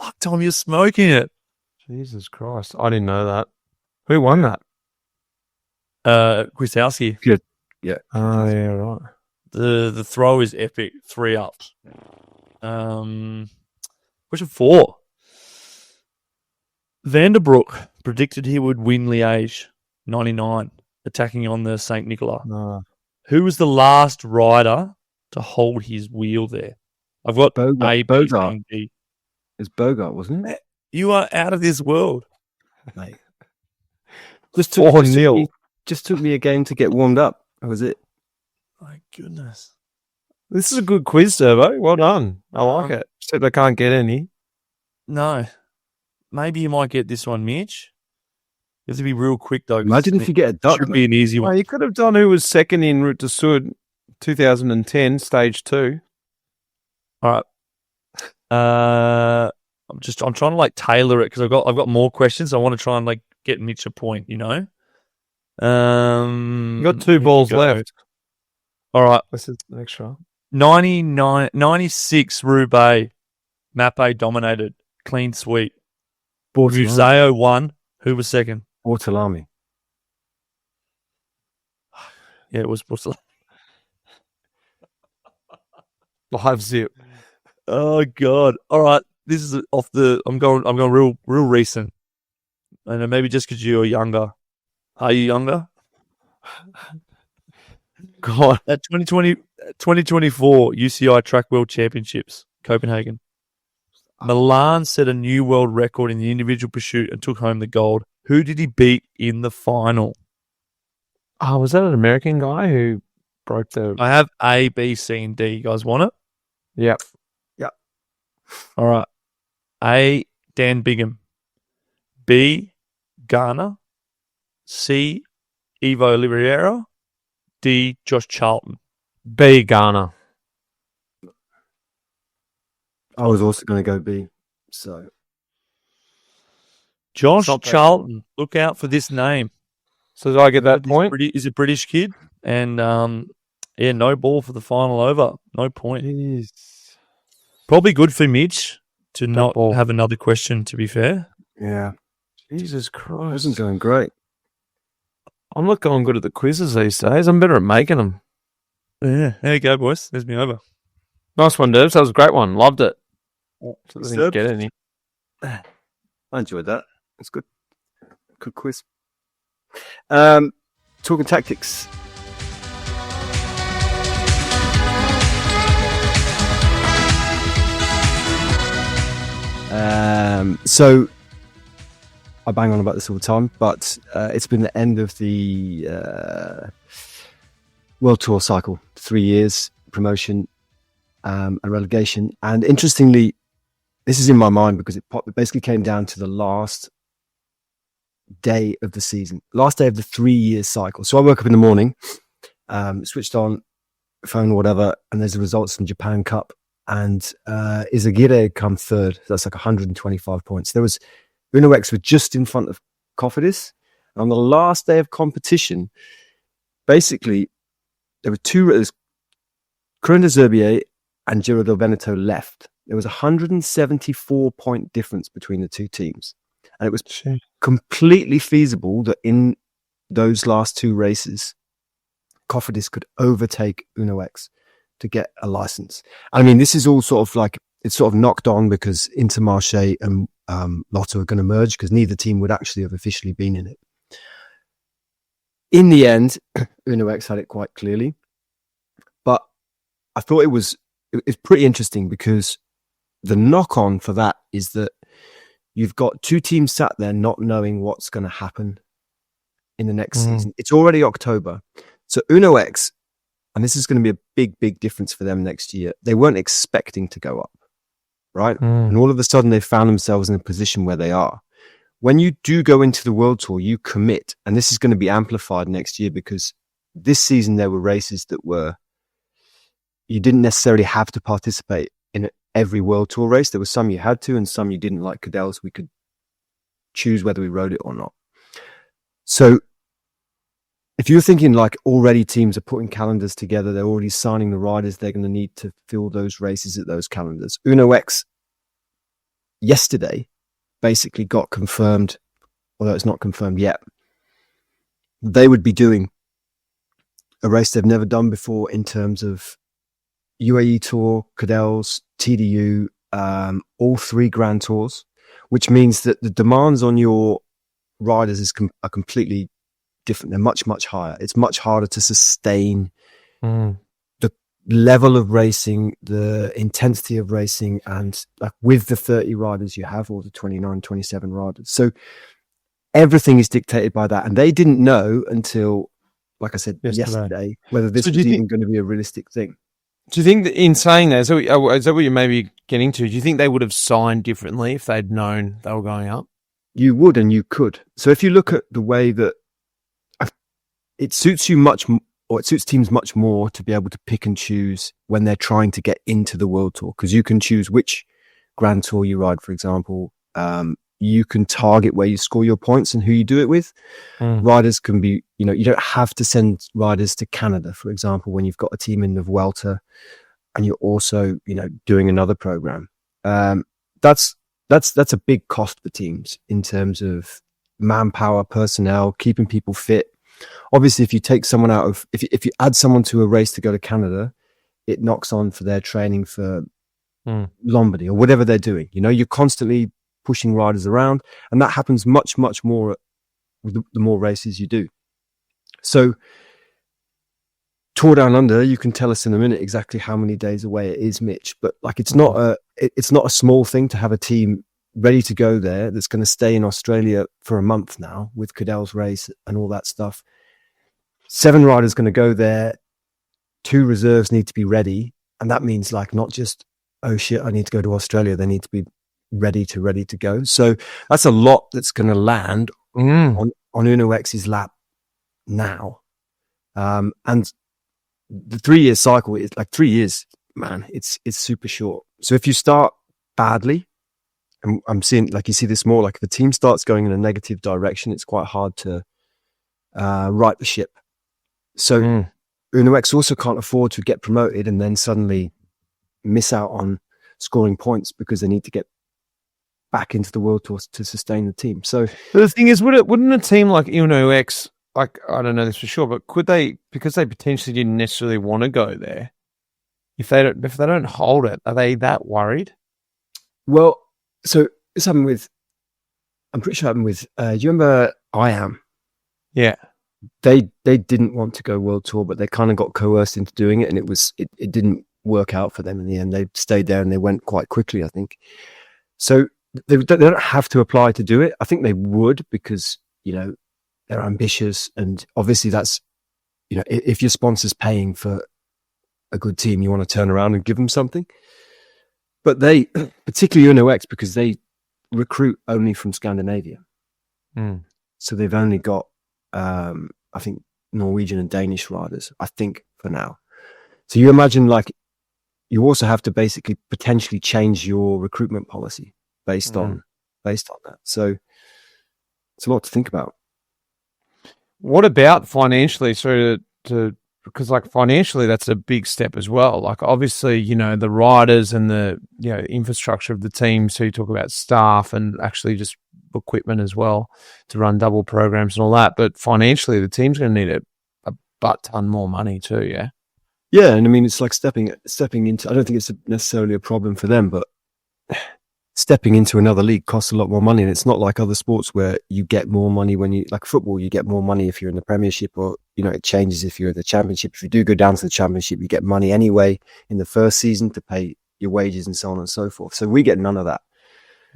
Speaker 3: Fuck, Tom, you're smoking it.
Speaker 1: Jesus Christ. I didn't know that. Who won that?
Speaker 3: Kwiatkowski.
Speaker 2: Good. Yeah.
Speaker 1: Oh, yeah, right.
Speaker 3: The throw is epic. 3 ups. Question 4. Vanderbroek predicted he would win Liège, 99, attacking on the St. Nicolas.
Speaker 1: No.
Speaker 3: Who was the last rider to hold his wheel there? I've got
Speaker 2: Bogart. It's Bogart, wasn't it?
Speaker 3: You are out of this world.
Speaker 2: Mate.
Speaker 1: Just took
Speaker 2: me a game to get warmed up. That was it.
Speaker 3: My goodness.
Speaker 1: This is a good quiz, Durbo. Well done. I like it. Except I can't get any.
Speaker 3: No. Maybe you might get this one, Mitch. You have to be real quick, though.
Speaker 2: Imagine if you get a duck.
Speaker 3: Should be an easy one.
Speaker 1: Well, you could have done who was second in Route du Sud, 2010, stage 2.
Speaker 3: All right. I'm trying to like tailor it because I've got more questions. I want to try and like get Mitch a point, you know.
Speaker 1: You got 2 balls left.
Speaker 3: All right.
Speaker 1: This is the next round.
Speaker 3: 96 Roubaix. Mappe dominated. Clean sweep. Ruseo won. Who was second?
Speaker 2: Ortolami.
Speaker 3: Yeah, it was Ortolami.
Speaker 1: Live zip.
Speaker 3: Oh God! All right, this is off the. I'm going real recent, and maybe just because you're younger. Are you younger?
Speaker 1: God,
Speaker 3: at 2024 UCI Track World Championships, Copenhagen. Milan set a new world record in the individual pursuit and took home the gold. Who did he beat in the final?
Speaker 1: Oh, was that an American guy who broke the...
Speaker 3: I have A, B, C, and D. You guys want it?
Speaker 1: Yep.
Speaker 3: All right. A, Dan Bigham. B, Garner. C, Ivo Oliveira. D, Josh Charlton.
Speaker 1: B, Garner.
Speaker 2: I was also going to go B. So,
Speaker 3: Josh Charlton. Look out for this name.
Speaker 1: So did I get that point?
Speaker 3: He's a British kid, and no ball for the final over. No point.
Speaker 1: Jeez.
Speaker 3: Probably good for Mitch to not have another question, to be fair.
Speaker 2: Yeah.
Speaker 1: Jesus Christ.
Speaker 2: It wasn't going great.
Speaker 1: I'm not going good at the quizzes these days. I'm better at making them.
Speaker 3: Yeah. There you go, boys. There's me over.
Speaker 1: Nice one, Derbs. That was a great one. Loved it.
Speaker 2: I didn't get any. I enjoyed that. It's good. Good quiz. Talking tactics. So I bang on about this all the time, but it's been the end of the World Tour cycle. 3 years, promotion and relegation. And interestingly, this is in my mind because it basically came down to the last day of the season, last day of the 3-year cycle. So I woke up in the morning, switched on phone or whatever, and there's the results from Japan Cup, and Izagirre come third. That's like 125 points. There was UnoX were just in front of Cofidis. And on the last day of competition, basically there were Corinne de Zerbier and Giro del Veneto left. There was a 174 point difference between the two teams. And it was completely feasible that in those last two races, Cofidis could overtake UnoX to get a license. I mean, this is all sort of like, it's sort of knocked on because Intermarché and Lotto are going to merge because neither team would actually have officially been in it. In the end, UnoX had it quite clearly. But I thought it was pretty interesting because the knock-on for that is that you've got two teams sat there not knowing what's going to happen in the next season. It's already October. So UnoX, and this is going to be a big, big difference for them next year, they weren't expecting to go up, right? And all of a sudden they found themselves in a position where they are. When you do go into the World Tour, you commit, and this is going to be amplified next year because this season there were races that you didn't necessarily have to participate in every World Tour race. There were some you had to and some you didn't, like Cadel's. We could choose whether we rode it or not. So if you're thinking like already teams are putting calendars together, they're already signing the riders, they're going to need to fill those races at those calendars. UnoX yesterday basically got confirmed, although it's not confirmed yet, they would be doing a race they've never done before in terms of UAE Tour, Cadel's, TDU, all 3 Grand Tours, which means that the demands on your riders are completely different. They're much, much higher. It's much harder to sustain the level of racing, the intensity of racing, and like with the 30 riders you have, or the 29, 27 riders. So everything is dictated by that. And they didn't know until, like I said, yesterday whether this was even going to be a realistic thing.
Speaker 1: Do you think that in saying that, is that what you're maybe getting to? Do you think they would have signed differently if they'd known they were going up?
Speaker 2: You would and you could. So if you look at the way that it suits you it suits teams much more to be able to pick and choose when they're trying to get into the World Tour, because you can choose which Grand Tour you ride, for example. You can target where you score your points and who you do it with. Riders can be, you don't have to send riders to Canada, for example, when you've got a team in the Vuelta and you're also, doing another program. That's a big cost for teams in terms of manpower, personnel, keeping people fit. Obviously, if you take someone if you add someone to a race to go to Canada, it knocks on for their training for Lombardy or whatever they're doing. You're constantly pushing riders around, and that happens much, much more with the more races you do. So Tour Down Under, you can tell us in a minute exactly how many days away it is, Mitch, but like it's not a small thing to have a team ready to go there that's going to stay in Australia for a month now with Cadel's race and all that stuff. 7 riders going to go there, 2 reserves need to be ready, and that means like not just, oh shit, I need to go to Australia, they need to be ready to go. So that's a lot that's going to land on UnoX's lap now. And the 3-year cycle is like 3 years, man. It's super short. So if you start badly, and I'm seeing, like you see this more, like if a team starts going in a negative direction, it's quite hard to right the ship. So UnoX also can't afford to get promoted and then suddenly miss out on scoring points because they need to get back into the World Tour to sustain the team. So
Speaker 1: but the thing is, wouldn't a team like UnoX, like, I don't know this for sure, but could they, because they potentially didn't necessarily want to go there, if they don't hold it, are they that worried?
Speaker 2: Well, so this happened with, I'm pretty sure it happened with, do you remember I Am?
Speaker 1: Yeah.
Speaker 2: They didn't want to go World Tour, but they kind of got coerced into doing it, and it didn't work out for them in the end. They stayed there and they went quite quickly, I think. So they don't have to apply to do it. I think they would because, they're ambitious, and obviously that's, if your sponsor's paying for a good team, you want to turn around and give them something. But they, particularly UnoX, because they recruit only from Scandinavia. So they've only got, I think, Norwegian and Danish riders, I think, for now. So you imagine, like, you also have to basically potentially change your recruitment policy based on that. So it's a lot to think about.
Speaker 1: What about financially? So because like financially, that's a big step as well. Like obviously, you know, the riders and the, you know, infrastructure of the team. So you talk about staff and actually just equipment as well to run double programs and all that. But financially, the team's going to need a butt ton more money too. Yeah.
Speaker 2: Yeah, and I mean, it's like stepping into. I don't think it's necessarily a problem for them, but stepping into another league costs a lot more money, and it's not like other sports where you get more money when you, like football, you get more money if you're in the Premiership, or, you know, it changes if you're in the Championship. If you do go down to the Championship, you get money anyway in the first season to pay your wages and so on and so forth. So we get none of that.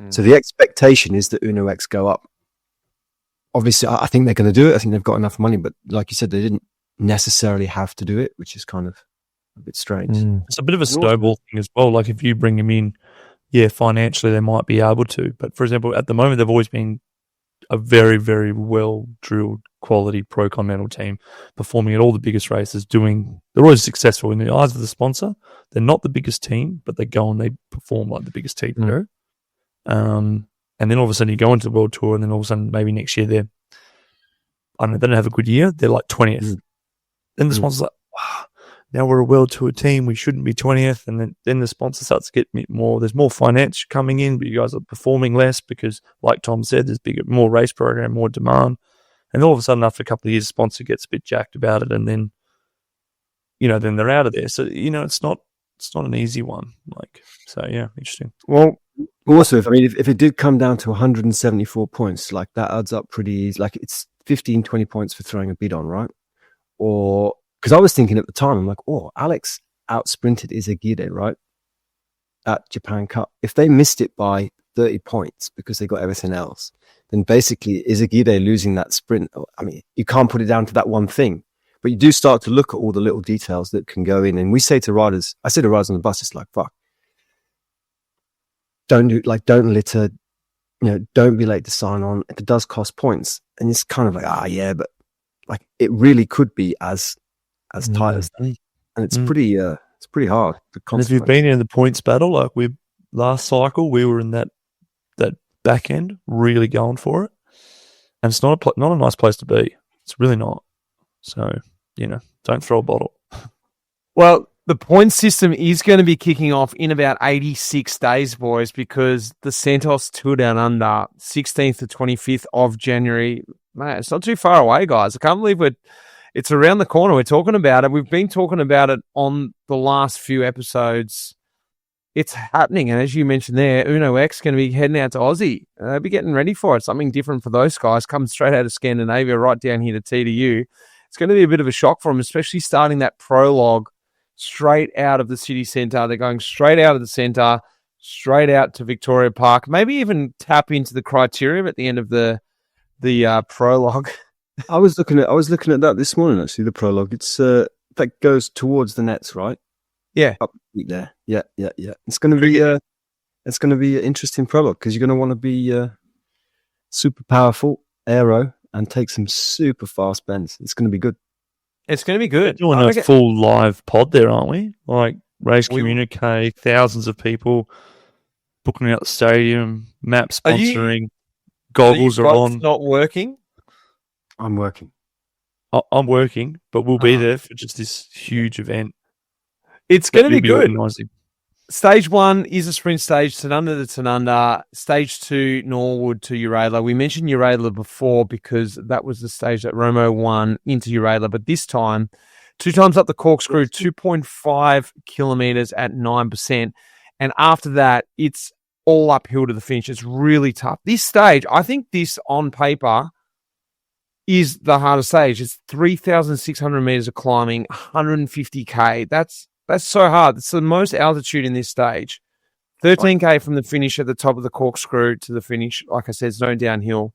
Speaker 2: So the expectation is that UnoX go up. Obviously, I think they're going to do it. I think they've got enough money, but like you said, they didn't necessarily have to do it, which is kind of a bit strange.
Speaker 3: It's a bit of a snowball thing as well. Like if you bring them in, yeah, financially they might be able to. But for example, at the moment, they've always been a very, very well-drilled quality pro-continental team performing at all the biggest races, they're always successful in the eyes of the sponsor. They're not the biggest team, but they go and they perform like the biggest team do. And then all of a sudden you go into the World Tour, and then all of a sudden maybe next year they don't have a good year. They're like 20th. Then the sponsor's like, wow, now we're a World Tour team. We shouldn't be 20th. And then the sponsor starts to get more. There's more finance coming in, but you guys are performing less because, like Tom said, there's more race program, more demand. And all of a sudden, after a couple of years, the sponsor gets a bit jacked about it, and then, you know, then they're out of there. So, you know, it's not an easy one. Like, so yeah, interesting.
Speaker 2: Well, also, if it did come down to 174 points, like that adds up pretty easy. Like it's 15, 20 points for throwing a bid on, right? Or, because I was thinking at the time, I'm like, oh, Alex out-sprinted Izagirre, right? At Japan Cup. If they missed it by 30 points because they got everything else, then basically Izagirre losing that sprint, I mean, you can't put it down to that one thing. But you do start to look at all the little details that can go in. And we say to riders, I say to riders on the bus, it's like, fuck. Don't litter, you know, don't be late to sign on. If it does cost points, and it's kind of like, yeah, but like it really could be as tight as that. And it's pretty hard.
Speaker 3: And if you've been in the points battle, like last cycle, we were in that back end, really going for it, and it's not a nice place to be. It's really not. So, you know, don't throw a bottle.
Speaker 1: Well, the point system is going to be kicking off in about 86 days, boys, because the Santos Tour Down Under, 16th to 25th of January. Man, it's not too far away, guys. I can't believe it's around the corner. We're talking about it. We've been talking about it on the last few episodes. It's happening. And as you mentioned there, UnoX going to be heading out to Aussie. They'll be getting ready for it. Something different for those guys. Coming straight out of Scandinavia, right down here to TDU. It's going to be a bit of a shock for them, especially starting that prologue straight out of the city centre. They're going straight out of the centre, straight out to Victoria Park. Maybe even tap into the criterium at the end of the prologue.
Speaker 2: I was looking at that this morning. Actually, the prologue. It's that goes towards the nets, right?
Speaker 1: Yeah,
Speaker 2: up there. Yeah. It's going to be an interesting prologue because you're going to want to be super powerful, aero, and take some super fast bends. It's going to be good.
Speaker 1: It's going to be good.
Speaker 3: We're doing a full live pod there, aren't we? Like Race Communique, thousands of people booking out the stadium, map sponsoring, goggles are on.
Speaker 1: Not working?
Speaker 2: I'm working.
Speaker 3: I'm working, but we'll be there for just this huge event.
Speaker 1: It's going to be good.
Speaker 3: Organizing.
Speaker 1: Stage 1 is a sprint stage, Tanunda to Tanunda. Stage 2, Norwood to Urala. We mentioned Urala before because that was the stage that Romo won into Urala, but this time, 2 times up the corkscrew, 2.5 kilometers at 9%. And after that, it's all uphill to the finish. It's really tough. This stage, I think this on paper is the hardest stage. It's 3,600 meters of climbing, 150K. That's so hard. It's the most altitude in this stage. 13K from the finish at the top of the corkscrew to the finish. Like I said, it's no downhill.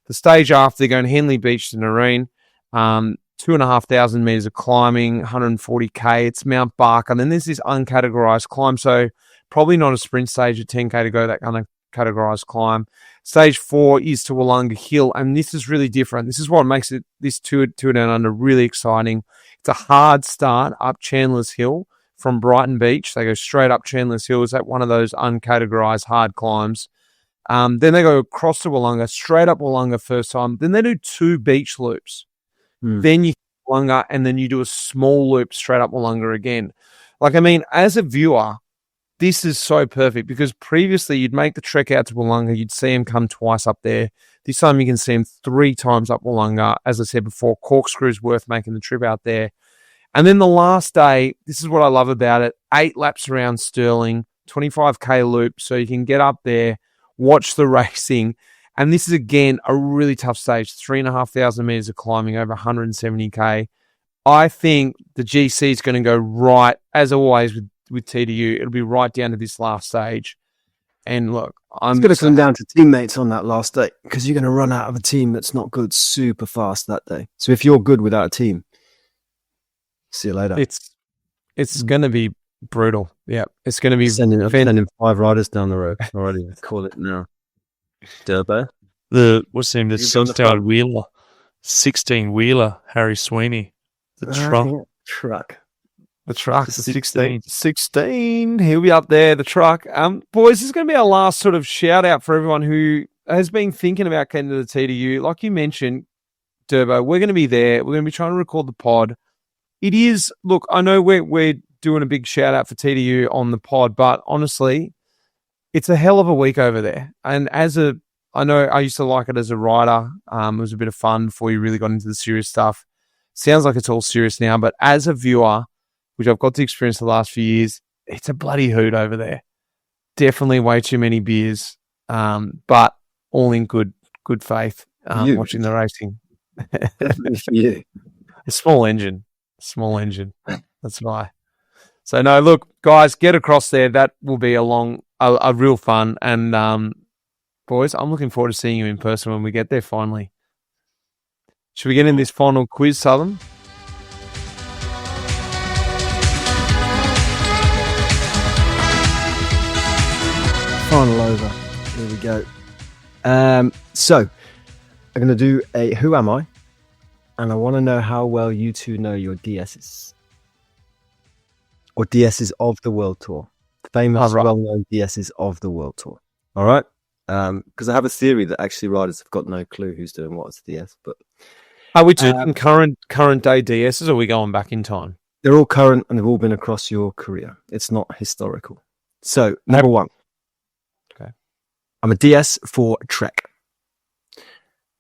Speaker 1: The stage after, they're going Henley Beach to Nareen. 2,500 meters of climbing, 140K. It's Mount Barker. And then there's this uncategorized climb. So probably not a sprint stage at 10K to go that kind of categorized climb. Stage 4 is to Wollonga Hill, and this is really different. This is what makes this Tour Down Under really exciting. It's a hard start up Chandler's Hill from Brighton Beach. They go straight up Chandler's Hill. It's at one of those uncategorized hard climbs. Then they go across to Wollonga, straight up Wollonga first time. Then they do 2 beach loops. Then you hit Wollonga, and then you do a small loop straight up Wollonga again. Like, I mean, as a viewer, this is so perfect because previously you'd make the trek out to Wollonga, you'd see him come twice up there. This time you can see him 3 times up Wollonga. As I said before, corkscrew's worth making the trip out there. And then the last day, this is what I love about it, 8 laps around Stirling, 25K loop, so you can get up there, watch the racing. And this is, again, a really tough stage, 3,500 meters of climbing over 170K. I think the GC is going to go right, as always with TDU, it'll be right down to this last stage. And look,
Speaker 2: it's going to come down to teammates on that last day because you're going to run out of a team that's not good super fast that day. So if you're good without a team, see you later.
Speaker 1: It's going to be brutal. Yeah, it's going to be
Speaker 2: sending 5 riders down the road already. Call it now. Durbo.
Speaker 3: The Sunstone Wheeler, 16-wheeler, Harry Sweeney. The
Speaker 2: truck.
Speaker 1: The truck, the 16. He'll be up there, the truck. Boys, this is going to be our last sort of shout out for everyone who has been thinking about getting to the TDU. Like you mentioned, Durbo, we're going to be there. We're going to be trying to record the pod. It is, look, I know we're doing a big shout out for TDU on the pod, but honestly, it's a hell of a week over there. And I know I used to like it as a rider. It was a bit of fun before you really got into the serious stuff. Sounds like it's all serious now, but as a viewer, which I've got to experience the last few years, it's a bloody hoot over there. Definitely way too many beers, but all in good faith, watching the racing.
Speaker 2: Yeah.
Speaker 1: A small engine. That's why. So, no, look, guys, get across there. That will be a real fun. And, boys, I'm looking forward to seeing you in person when we get there finally. Should we get in this final quiz, Southam?
Speaker 2: Final over. Here we go. So, I'm going to do a Who Am I? And I want to know how well you two know your DSs. Or DSs of the World Tour. Famous, well-known DSs of the World Tour. All right? Because I have a theory that actually riders have got no clue who's doing what as DS. But
Speaker 1: are we doing current day DSs, or are we going back in time?
Speaker 2: They're all current and they've all been across your career. It's not historical. So, number 1.
Speaker 1: Okay.
Speaker 2: I'm a DS for Trek.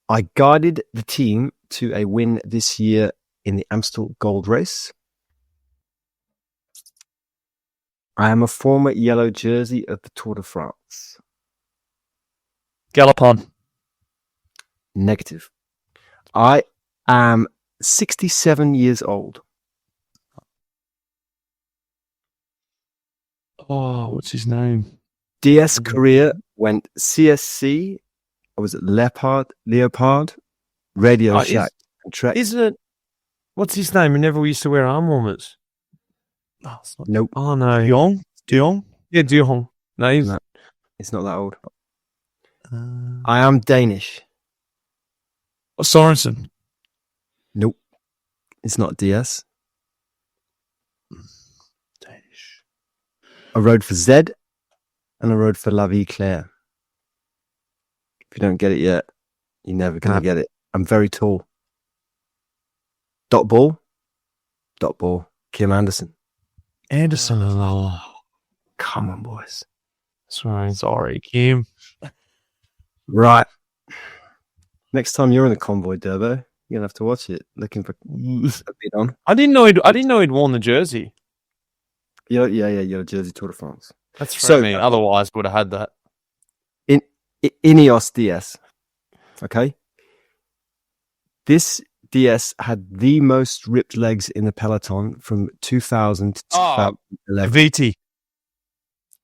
Speaker 2: I guided the team to a win this year in the Amstel Gold Race. I am a former yellow jersey of the Tour de France.
Speaker 3: Galopon.
Speaker 2: Negative. I am 67 years old.
Speaker 3: Oh, what's his name?
Speaker 2: DS career went CSC. Or was it Leopard, Radio Shack, and Trek?
Speaker 1: Isn't it? What's his name? Who never used to wear arm warmers?
Speaker 2: Oh, it's not. Nope.
Speaker 1: Oh no,
Speaker 3: Dion.
Speaker 1: Yeah, Dion. No,
Speaker 2: it's not that old. I am Danish.
Speaker 3: Sorensen.
Speaker 2: Nope. It's not DS.
Speaker 3: Danish.
Speaker 2: I rode for Z, and I rode for La Vie Claire. If you don't get it yet, you're never going to get it. I'm very tall. Dot ball. Kim Anderson.
Speaker 3: Oh,
Speaker 2: come on, boys.
Speaker 3: Sorry, Kim.
Speaker 2: Right. Next time you're in a convoy, Durbo, you're gonna have to watch it. Looking for a bit on.
Speaker 1: I didn't know he'd worn the jersey.
Speaker 2: Yeah. You're a jersey Tour de France.
Speaker 1: That's for me. Otherwise, would have had that.
Speaker 2: Ineos DS. Okay. This DS had the most ripped legs in the peloton from 2000 to 2011.
Speaker 3: VT.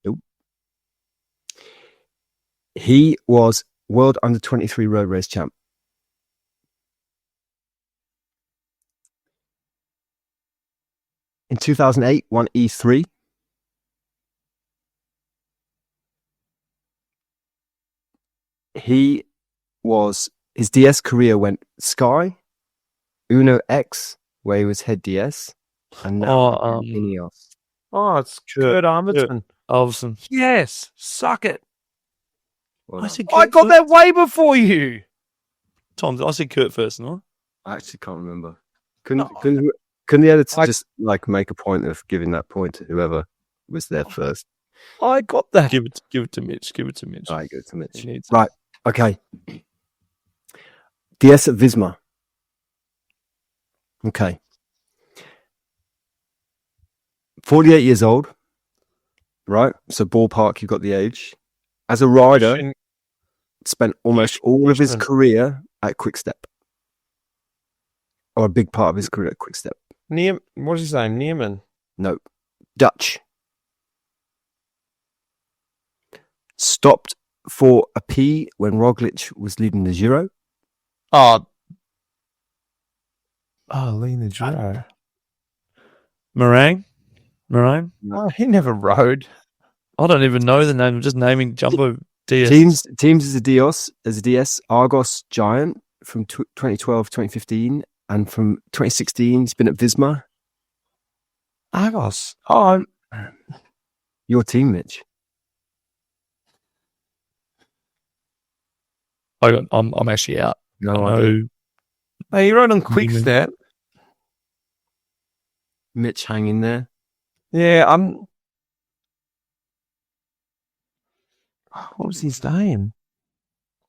Speaker 2: Nope. He was World Under 23 road race champ. In 2008, won E3. His DS career went Sky, UnoX, where he was head DS, and now Ineos.
Speaker 1: Oh, it's Kurt Armstrong.
Speaker 3: Olsen.
Speaker 1: Yes, suck it.
Speaker 2: Well
Speaker 3: I
Speaker 2: done.
Speaker 3: said
Speaker 1: I
Speaker 3: Kurt
Speaker 1: got
Speaker 3: first.
Speaker 1: that way before you.
Speaker 3: Tom, I said Kurt first, no?
Speaker 2: I actually can't remember. Couldn't the editor just like make a point of giving that point to whoever was there first?
Speaker 1: I got that.
Speaker 3: Give it to Mitch. Give it to Mitch.
Speaker 2: All right, go to Mitch.
Speaker 3: He needs
Speaker 2: Right. Okay. DS at Visma. Okay. 48 years old. Right. So ballpark, you've got the age. As a rider, spent almost all of his career at Quickstep. Or a big part of his career at Quickstep.
Speaker 1: What's his name? Neerman.
Speaker 2: No. Dutch. Stopped for a pee when Roglic was leading the Giro.
Speaker 1: Oh, leading the Giro.
Speaker 3: Meringue?
Speaker 1: Oh, he never rode.
Speaker 3: I don't even know the name. I'm just naming Jumbo DS.
Speaker 2: Teams as a DS, Argos Giant from 2012 2015, and from 2016 he's been at Visma.
Speaker 1: Argos. Oh,
Speaker 2: Your team, Mitch.
Speaker 3: I'm actually out.
Speaker 2: No,
Speaker 3: I know.
Speaker 1: hey, he rode on Quickstep.
Speaker 2: Mitch, hang in there.
Speaker 1: Yeah, what was his name?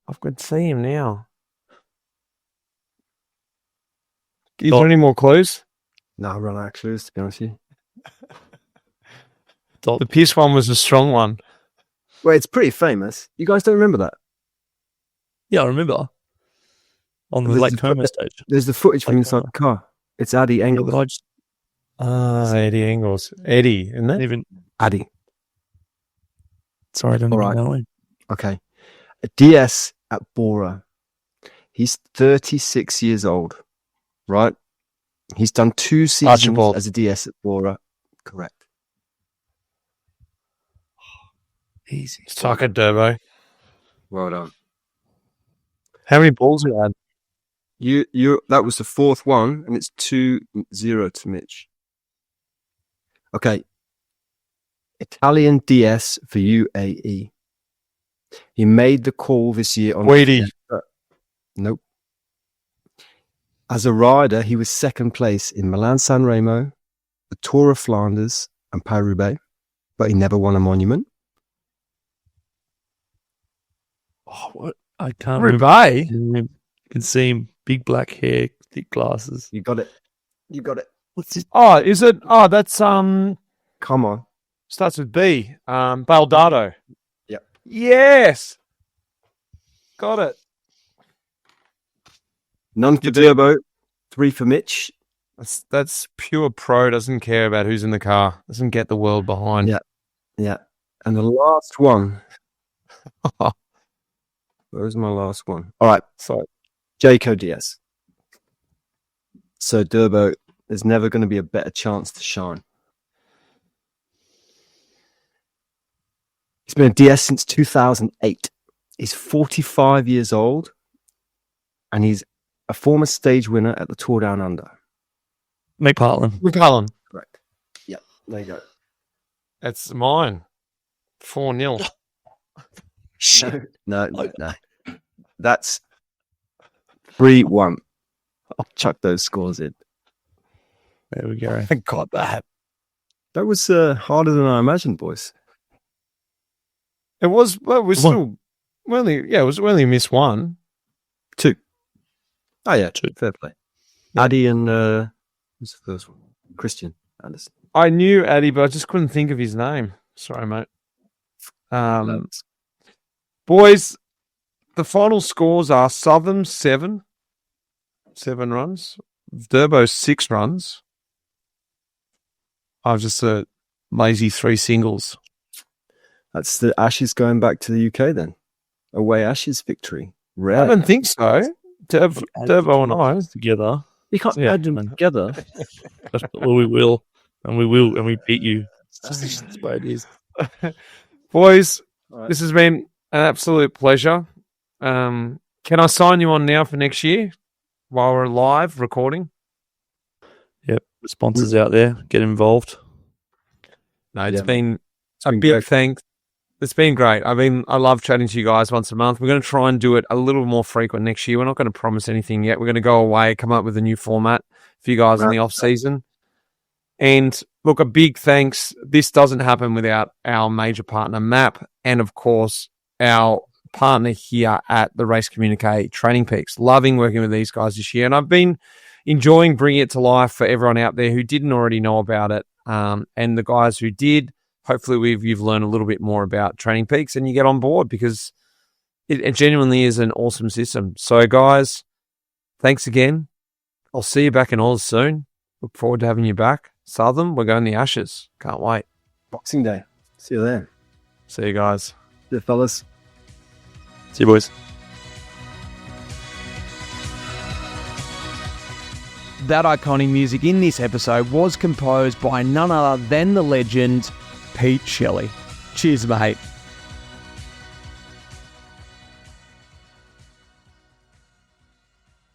Speaker 1: I've got to see him now. Is there any more clues?
Speaker 2: No, I run out of clues, to be honest with you.
Speaker 1: The piss one was a strong one.
Speaker 2: Well, it's pretty famous. You guys don't remember that?
Speaker 3: Yeah, I remember. On the Lake Como stage.
Speaker 2: There's the footage from inside the car. It's Addy
Speaker 3: Yeah,
Speaker 2: Engels.
Speaker 3: but I just
Speaker 1: Eddie Engels. Eddie, isn't it?
Speaker 3: even.
Speaker 2: Addy.
Speaker 3: Sorry, I don't
Speaker 2: All
Speaker 3: even
Speaker 2: right.
Speaker 3: know him.
Speaker 2: Okay. A DS at Bora. He's 36 years old, right? He's done 2 seasons
Speaker 1: Archibald.
Speaker 2: as a DS at Bora. Correct.
Speaker 3: Easy.
Speaker 1: Suck it, Durbo.
Speaker 2: Well done.
Speaker 1: How many balls you had?
Speaker 2: You that was the 4th one, and it's 2-0 to Mitch. Okay. Italian DS for UAE. He made the call this year on
Speaker 1: Weedy.
Speaker 2: Nope. As a rider, he was 2nd place in Milan-San Remo, the Tour of Flanders, and Paris-Roubaix, but he never won a monument.
Speaker 3: Oh, what? I can't
Speaker 1: Roubaix?
Speaker 3: remember. You can see him. Big black hair, thick glasses.
Speaker 2: You got it.
Speaker 3: What's it?
Speaker 1: Oh, is it? Oh, that's
Speaker 2: Come on.
Speaker 1: starts with B. Baldado.
Speaker 2: Yep.
Speaker 1: Yes. Got it.
Speaker 2: None for Durbo, 3 for Mitch.
Speaker 1: That's pure pro. Doesn't care about who's in the car. Doesn't get the world behind.
Speaker 2: Yeah. Yeah. And the last one. Where's my last one? All right.
Speaker 1: So
Speaker 2: Jayco DS. So Durbo, there's never going to be a better chance to shine. He's been a DS since 2008. He's 45 years old, and he's a former stage winner at the Tour Down Under.
Speaker 3: McPartlin.
Speaker 1: McCullum.
Speaker 2: Correct. Yep. There you go.
Speaker 1: That's mine. 4-0.
Speaker 2: No. That's 3-1. I'll chuck those scores in.
Speaker 3: There we go.
Speaker 1: I got that.
Speaker 2: That was harder than I imagined, boys.
Speaker 1: It was. Well, we're still. It was only missed one.
Speaker 2: 2. Oh yeah,
Speaker 3: 2.
Speaker 2: Fair play. Addy and who's the first one? Christian Anderson.
Speaker 1: I knew Addy, but I just couldn't think of his name. Sorry, mate. Boys, the final scores are Southam 7 runs, Durbo 6 runs. I've just a lazy 3 singles.
Speaker 2: That's the Ashes going back to the UK then. Away Ashes victory.
Speaker 1: I
Speaker 2: Rare.
Speaker 1: don't think so. Durbo and I.
Speaker 3: Together.
Speaker 2: You can't
Speaker 3: Yeah.
Speaker 2: add them together.
Speaker 3: Well, we will. And we beat you. That's the way it is.
Speaker 1: Boys,
Speaker 2: All right.
Speaker 1: this has been an absolute pleasure. Can I sign you on now for next year while we're live recording?
Speaker 3: Yep. The sponsors out there, get involved.
Speaker 1: No, it's been a big thanks. It's been great. I mean, I love chatting to you guys once a month. We're going to try and do it a little more frequent next year. We're not going to promise anything yet. We're going to go away, come up with a new format for you guys in the off season. And look, a big thanks. This doesn't happen without our major partner, MAP, and of course, our partner here at the Race Communique, Training Peaks. Loving working with these guys this year. And I've been enjoying bringing it to life for everyone out there who didn't already know about it. And the guys who did, hopefully you've learned a little bit more about Training Peaks and you get on board because it genuinely is an awesome system. So guys, thanks again. I'll see you back in Oz soon. Look forward to having you back. Southam, we're going the Ashes. Can't wait.
Speaker 2: Boxing Day. See you there.
Speaker 1: See you guys.
Speaker 2: See you, fellas.
Speaker 3: See you, boys.
Speaker 4: That iconic music in this episode was composed by none other than the legend Pete Shelley. Cheers, mate.